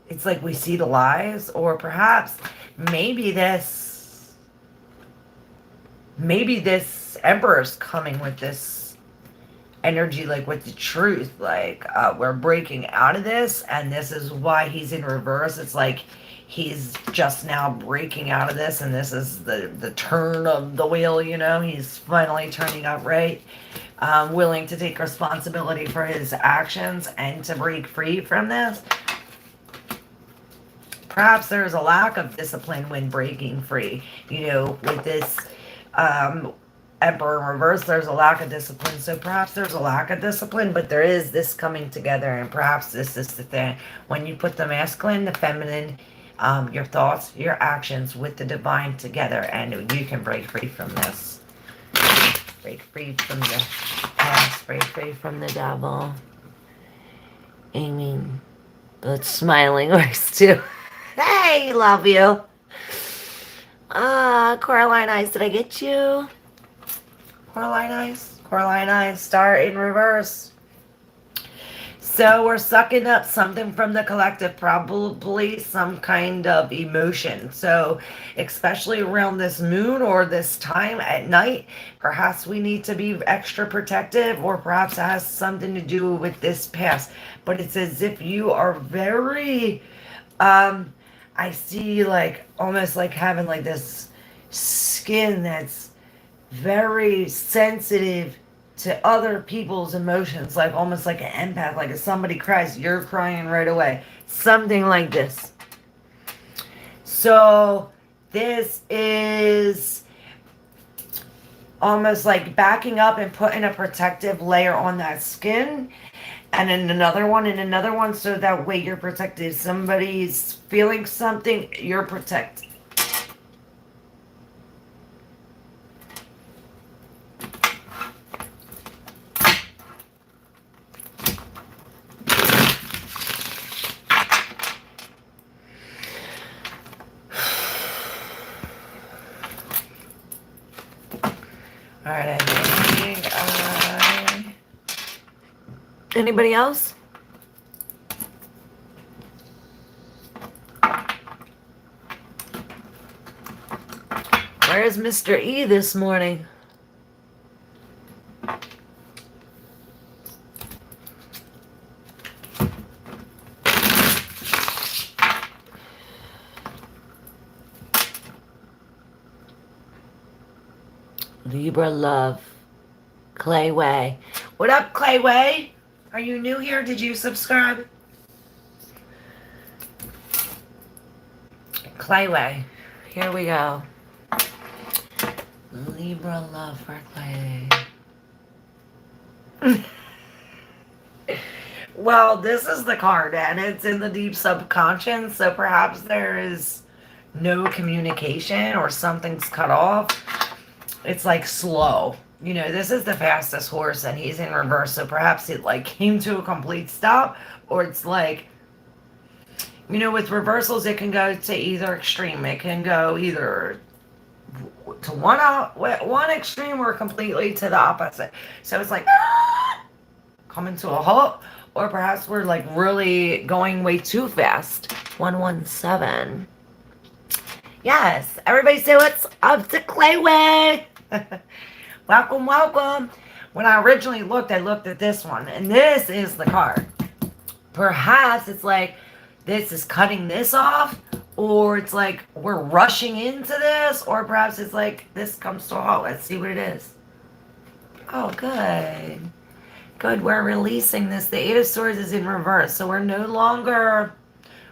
it's like we see the lies, or perhaps maybe this emperor's coming with this energy, like with the truth, like we're breaking out of this, and this is why he's in reverse. It's like he's just now breaking out of this, and this is the turn of the wheel, you know. He's finally turning upright, willing to take responsibility for his actions and to break free from this. Perhaps there's a lack of discipline when breaking free. You know, with this emperor in reverse, there's a lack of discipline. So perhaps there's a lack of discipline, but there is this coming together, and perhaps this is the thing. When you put the masculine, the feminine, your thoughts, your actions with the divine together, and you can break free from this. Break free from the past, break free from the devil. Amy, but smiling works too. Hey, love you. Coraline Eyes, did I get you? Coraline Eyes, star in reverse. So we're sucking up something from the collective, probably some kind of emotion. So especially around this moon or this time at night, perhaps we need to be extra protective, or perhaps it has something to do with this past. But it's as if you are very, I see like almost like having like this skin that's very sensitive to other people's emotions, like almost like an empath. Like if somebody cries, you're crying right away, something like this. So this is almost like backing up and putting a protective layer on that skin, and then another one, so that way you're protected. If somebody's feeling something, you're protected. Alright, anybody else? Where's Mr. E this morning? Libra love. Clayway. What up, Clayway? Are you new here? Did you subscribe? Clayway. Here we go. Libra love for Clay. Well, this is the card, and it's in the deep subconscious, so perhaps there is no communication or something's cut off. It's like slow. You know, this is the fastest horse, and he's in reverse, so perhaps it like came to a complete stop, or it's like, you know, with reversals, it can go to either extreme. It can go either to one extreme or completely to the opposite. So it's like coming to a halt, Or perhaps we're like really going way too fast. 117. Yes, everybody say what's up to Clayway. Welcome, welcome. When I originally looked, I looked at this one, and this is the card. Perhaps it's like this is cutting this off, or it's like we're rushing into this, or perhaps it's like this comes to a halt. Let's see what it is. Oh, good. Good, we're releasing this. The Eight of Swords is in reverse, so we're no longer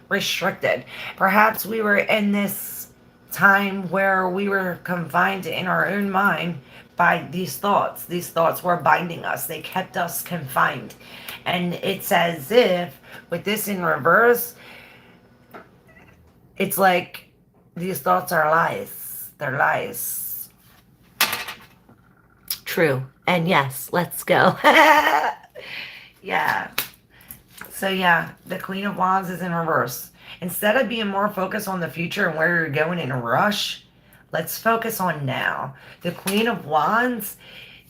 restricted. Perhaps we were in this time where we were confined in our own mind by these thoughts. These thoughts were binding us. They kept us confined. And it's as if, with this in reverse, it's like these thoughts are lies. They're lies. True. And yes, let's go. Yeah. So yeah, the Queen of Wands is in reverse. Instead of being more focused on the future and where you're going in a rush, let's focus on now. The Queen of Wands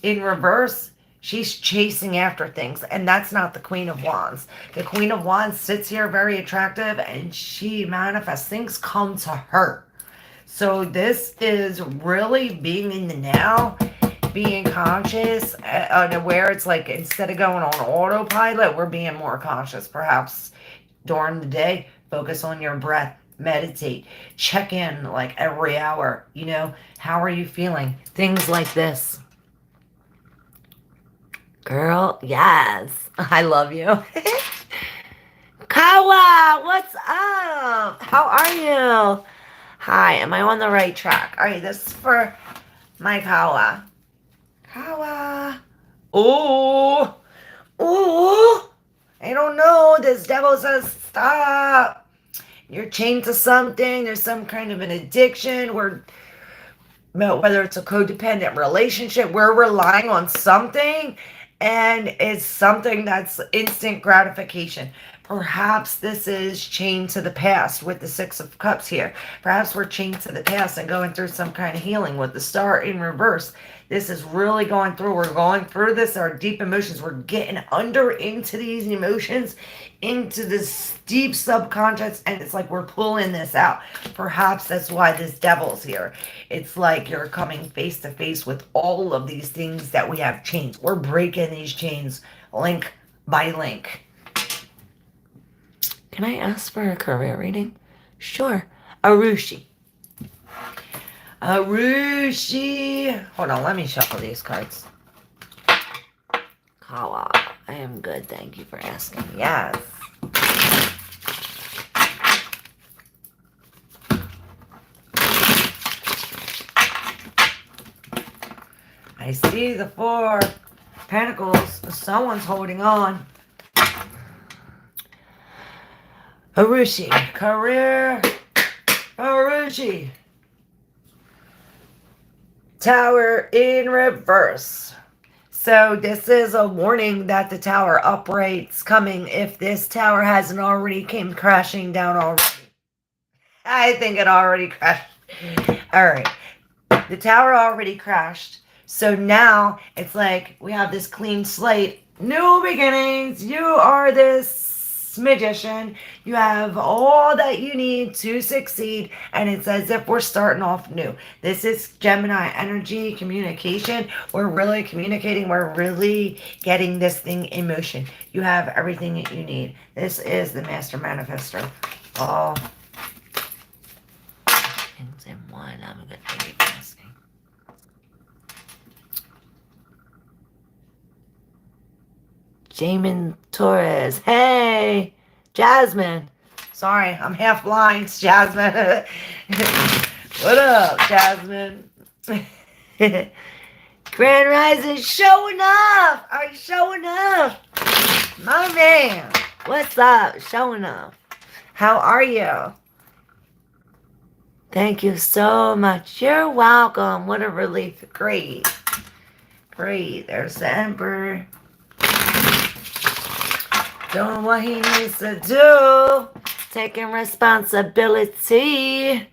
in reverse, she's chasing after things, and that's not the Queen of Wands. The Queen of Wands sits here very attractive, and she manifests. Things come to her. So this is really being in the now, being conscious and aware. It's like instead of going on autopilot, we're being more conscious. Perhaps during the day, focus on your breath, meditate, check in like every hour. You know, how are you feeling? Things like this. Girl, yes. I love you. Kawa, what's up? How are you? Hi, am I on the right track? All right, this is for my Kawa. Kawa. Ooh. Ooh. I don't know. This devil says stop. You're chained to something. There's some kind of an addiction. Whether it's a codependent relationship, we're relying on something, and it's something that's instant gratification. Perhaps this is chained to the past with the Six of Cups here. Perhaps we're chained to the past and going through some kind of healing with the Star in reverse. This is really going through. We're going through this, our deep emotions. We're getting under into these emotions, into this deep subconscious, and it's like we're pulling this out. Perhaps that's why this devil's here. It's like you're coming face to face with all of these things that we have chains. We're breaking these chains link by link. Can I ask for a career reading? Sure. Arushi. Arushi. Hold on, let me shuffle these cards. Kawa, I am good. Thank you for asking. Yes. I see the Four Pentacles. Someone's holding on. Arushi, career, Arushi. Tower in reverse. So this is a warning that the tower upright's coming if this tower hasn't already came crashing down already. I think it already crashed. All right. The tower already crashed. So now it's like we have this clean slate. New beginnings. You are this magician. You have all that you need to succeed, and it's as if we're starting off new. This is Gemini energy communication. We're really communicating. We're really getting this thing in motion. You have everything that you need. This is the Master Manifestor. All things in one. I'm a good thing you're asking. Jamin Torres. Hey, Jasmine. Sorry, I'm half blind, Jasmine. What up, Jasmine? Grand Rising showing up. Are you showing up? My man. What's up? Showing up. How are you? Thank you so much. You're welcome. What a relief. Great. Great. There's the Emperor. Doing what he needs to do. Taking responsibility.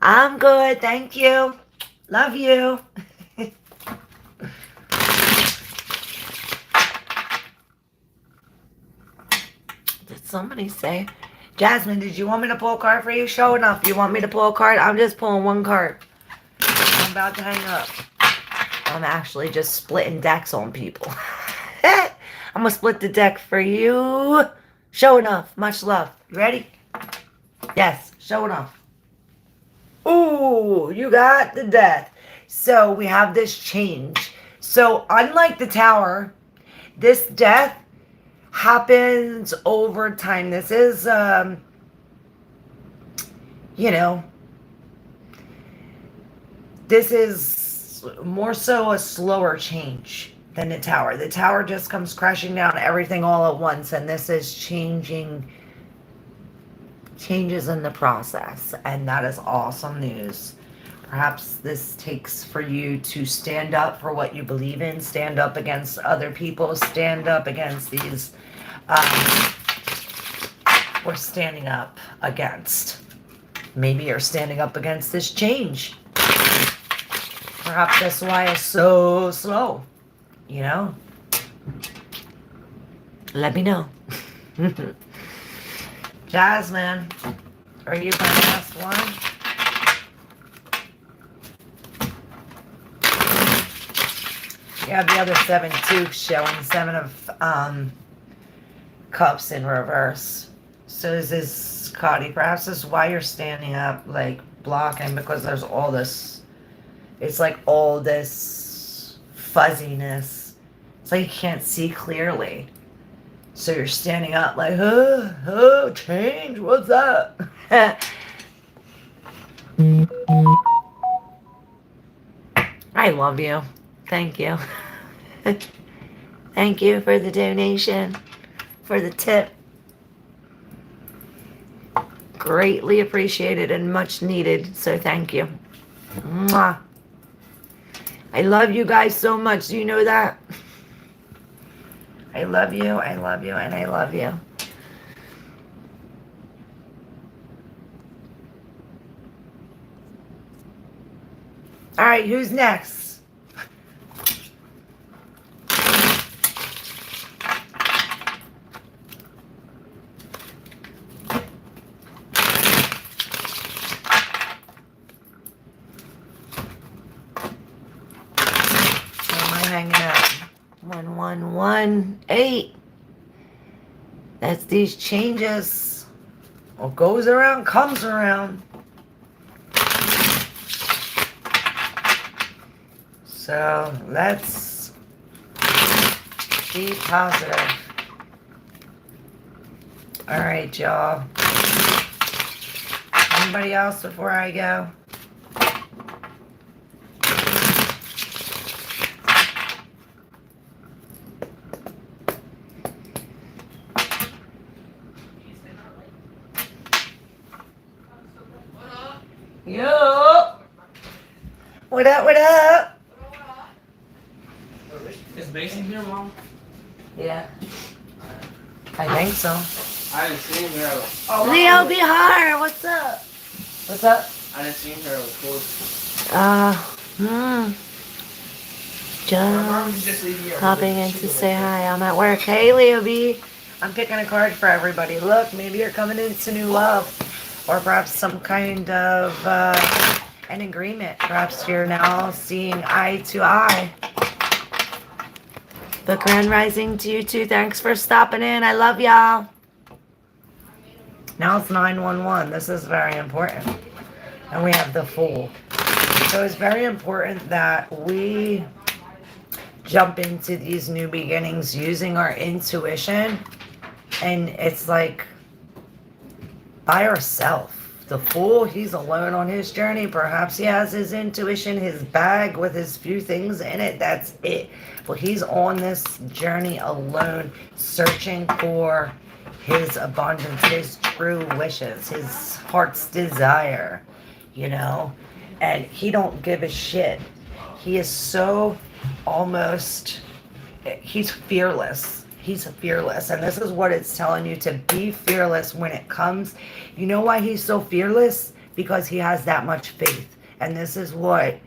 I'm good. Thank you. Love you. somebody say. Jasmine, did you want me to pull a card for you? Show enough. You want me to pull a card? I'm just pulling one card. I'm about to hang up. I'm actually just splitting decks on people. I'm going to split the deck for you. Show enough. Much love. You ready? Yes. Show enough. Ooh, you got the death. So we have this change. So unlike the Tower, this death happens over time. This is, you know, this is more so a slower change than the Tower. The Tower just comes crashing down everything all at once, and this is changes in the process, and that is awesome news. Perhaps this takes for you to stand up for what you believe in, stand up against other people, stand up against these, or standing up against. Maybe you're standing up against this change. Perhaps that's why it's so slow, you know? Let me know. Jasmine, are you my last one? You have the other 7 too, showing 7 of cups in reverse. So this is Scotty. Perhaps this is why you're standing up, like blocking, because there's all this. It's like all this fuzziness. It's like you can't see clearly. So you're standing up like, oh, change, what's up? I love you. Thank you. Thank you for the donation, for the tip. Greatly appreciated and much needed, so thank you. Mwah. I love you guys so much. Do you know that? I love you, and I love you. All right, who's next? Hanging out. 1118. That's these changes. What goes around comes around. So let's be positive. All right, y'all. Anybody else before I go? Yo! What up, what up? Is Mason here, Mom? Yeah. I think so. I didn't see him here. Oh, Leo Bihar, what's up? What's up? I didn't see him here. It was cool. Just hopping in to say hi. I'm at work. Hey, Leo B. I'm picking a card for everybody. Look, maybe you're coming into new love. Or perhaps some kind of an agreement. Perhaps you're now seeing eye to eye. The Grand Rising to you too. Thanks for stopping in. I love y'all. Now it's 911. This is very important. And we have the Fool. So it's very important that we jump into these new beginnings using our intuition. And it's like by ourselves. The Fool, he's alone on his journey. Perhaps he has his intuition, his bag with his few things in it. That's it. But he's on this journey alone, searching for his abundance, his true wishes, his heart's desire, you know? And he don't give a shit. He is so almost, he's fearless. He's fearless. And this is what it's telling you, to be fearless when it comes. You know why he's so fearless? Because he has that much faith. And this is what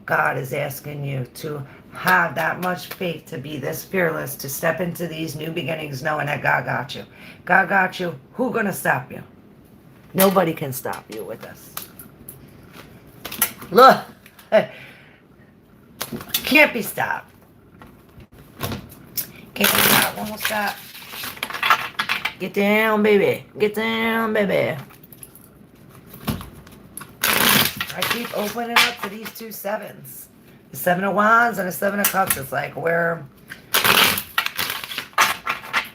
God is asking you to have that much faith, to be this fearless, to step into these new beginnings knowing that God got you. God got you. Who gonna stop you? Nobody can stop you with this. Look. Can't be stopped. Can't be stopped. Won't stop. Get down, baby. Get down, baby. I keep opening up to these 2 sevens. The 7 of Wands and the 7 of Cups. It's like we're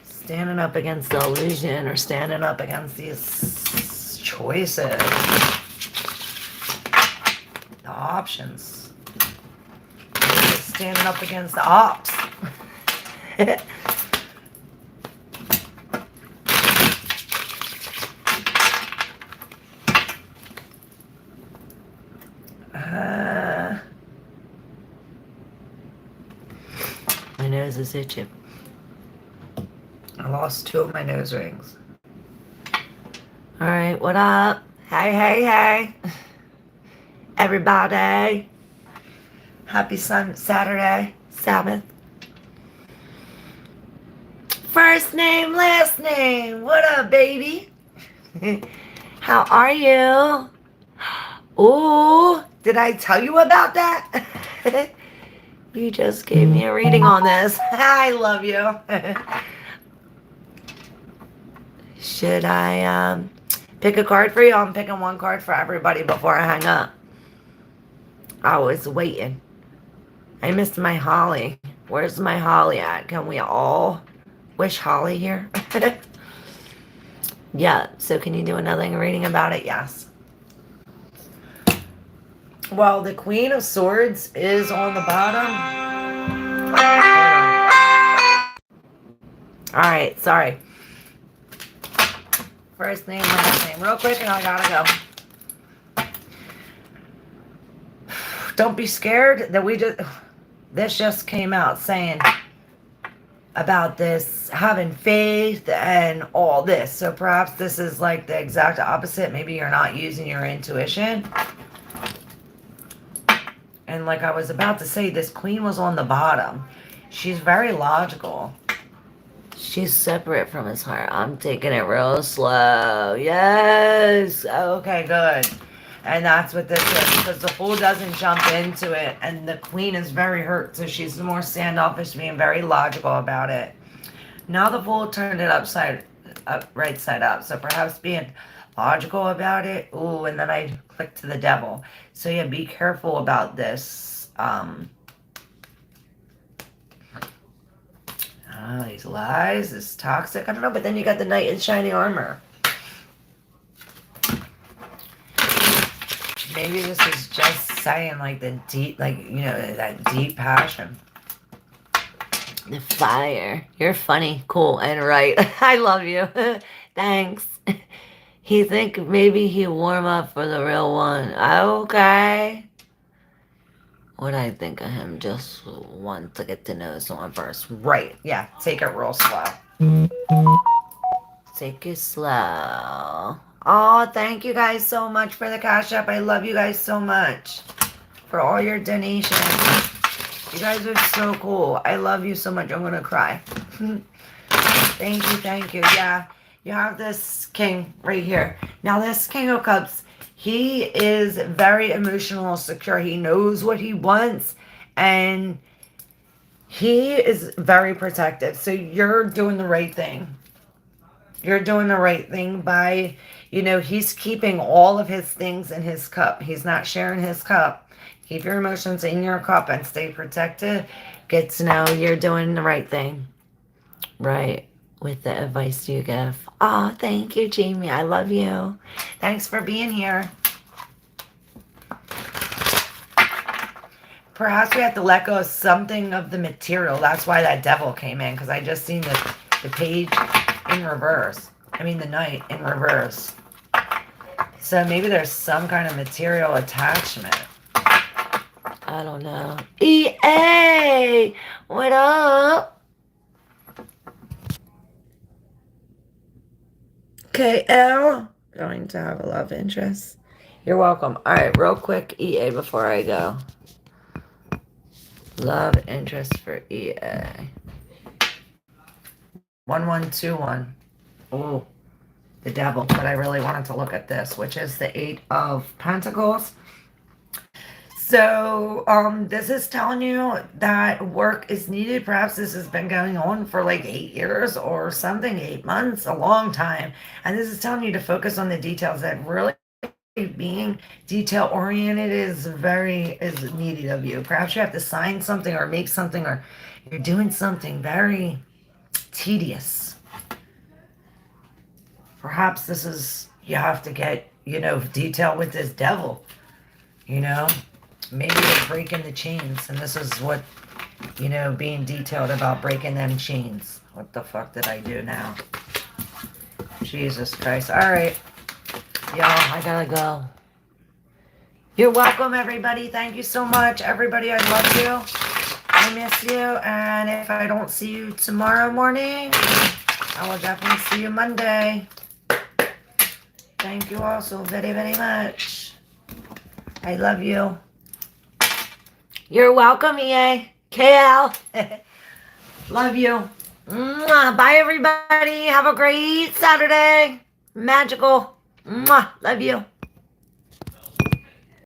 standing up against the illusion or standing up against these choices. The options. We're standing up against the ops. My nose is itching. I lost 2 of my nose rings. Alright, what up? Hey, hey, hey. Everybody. Happy Saturday, Sabbath. First name, last name. What up, baby? How are you? Ooh, did I tell you about that? You just gave me a reading on this. I love you. Should I pick a card for you? I'm picking 1 card for everybody before I hang up. I was waiting. I missed my holly. Where's my holly at? Can we all wish holly here? Yeah, so can you do another reading about it? Yes. Well, the Queen of Swords is on the bottom. Alright, sorry. First name, last name. Real quick and I gotta go. Don't be scared that this just came out saying about this having faith and all this. So perhaps this is like the exact opposite. Maybe you're not using your intuition. And like I was about to say, this queen was on the bottom. She's very logical. She's separate from his heart. I'm taking it real slow. Yes. Okay, good. And that's what this is. Because the fool doesn't jump into it. And the queen is very hurt. So she's more standoffish, being very logical about it. Now the fool turned it right side up. So perhaps being logical about it. Ooh, and then I clicked to the devil. So yeah, be careful about this. These lies, this toxic, I don't know, but then you got the knight in shiny armor. Maybe this is just saying like the deep, like, you know, that deep passion. The fire. You're funny, cool, and right. I love you. Thanks. He think maybe he warm up for the real one. Okay. What I think of him, just want to get to know someone first. Right. Yeah. Take it real slow. Take it slow. Oh, thank you guys so much for the cash app. I love you guys so much for all your donations. You guys are so cool. I love you so much. I'm going to cry. Thank you. Thank you. Yeah. You have this king right here. Now this King of Cups, he is very emotional, secure. He knows what he wants and he is very protective. So you're doing the right thing. You're doing the right thing by, you know, he's keeping all of his things in his cup. He's not sharing his cup. Keep your emotions in your cup and stay protected. Get to know you're doing the right thing. Right. With the advice you give. Oh, thank you, Jamie. I love you. Thanks for being here. Perhaps we have to let go of something of the material. That's why that devil came in, because I just seen the page in reverse. I mean the knight in reverse. So maybe there's some kind of material attachment. I don't know. EA! What up? KL, going to have a love interest. You're welcome. All right, real quick, EA, before I go. Love interest for EA. 1121. Oh, the devil. But I really wanted to look at this, which is the Eight of Pentacles. So, this is telling you that work is needed. Perhaps this has been going on for like 8 years or something, 8 months, a long time. And this is telling you to focus on the details, that really being detail oriented is needed of you. Perhaps you have to sign something or make something, or you're doing something very tedious. Perhaps this is, you have to get, detail with this devil, maybe you're breaking the chains, and this is what, being detailed about breaking them chains. What the fuck did I do now? Jesus Christ. All right, y'all, I gotta go. You're welcome, everybody. Thank you so much. Everybody, I love you. I miss you. And if I don't see you tomorrow morning, I will definitely see you Monday. Thank you all so very, very much. I love you. You're welcome, EA. KL. Love you. Mwah. Bye, everybody. Have a great Saturday. Magical. Mwah. Love you.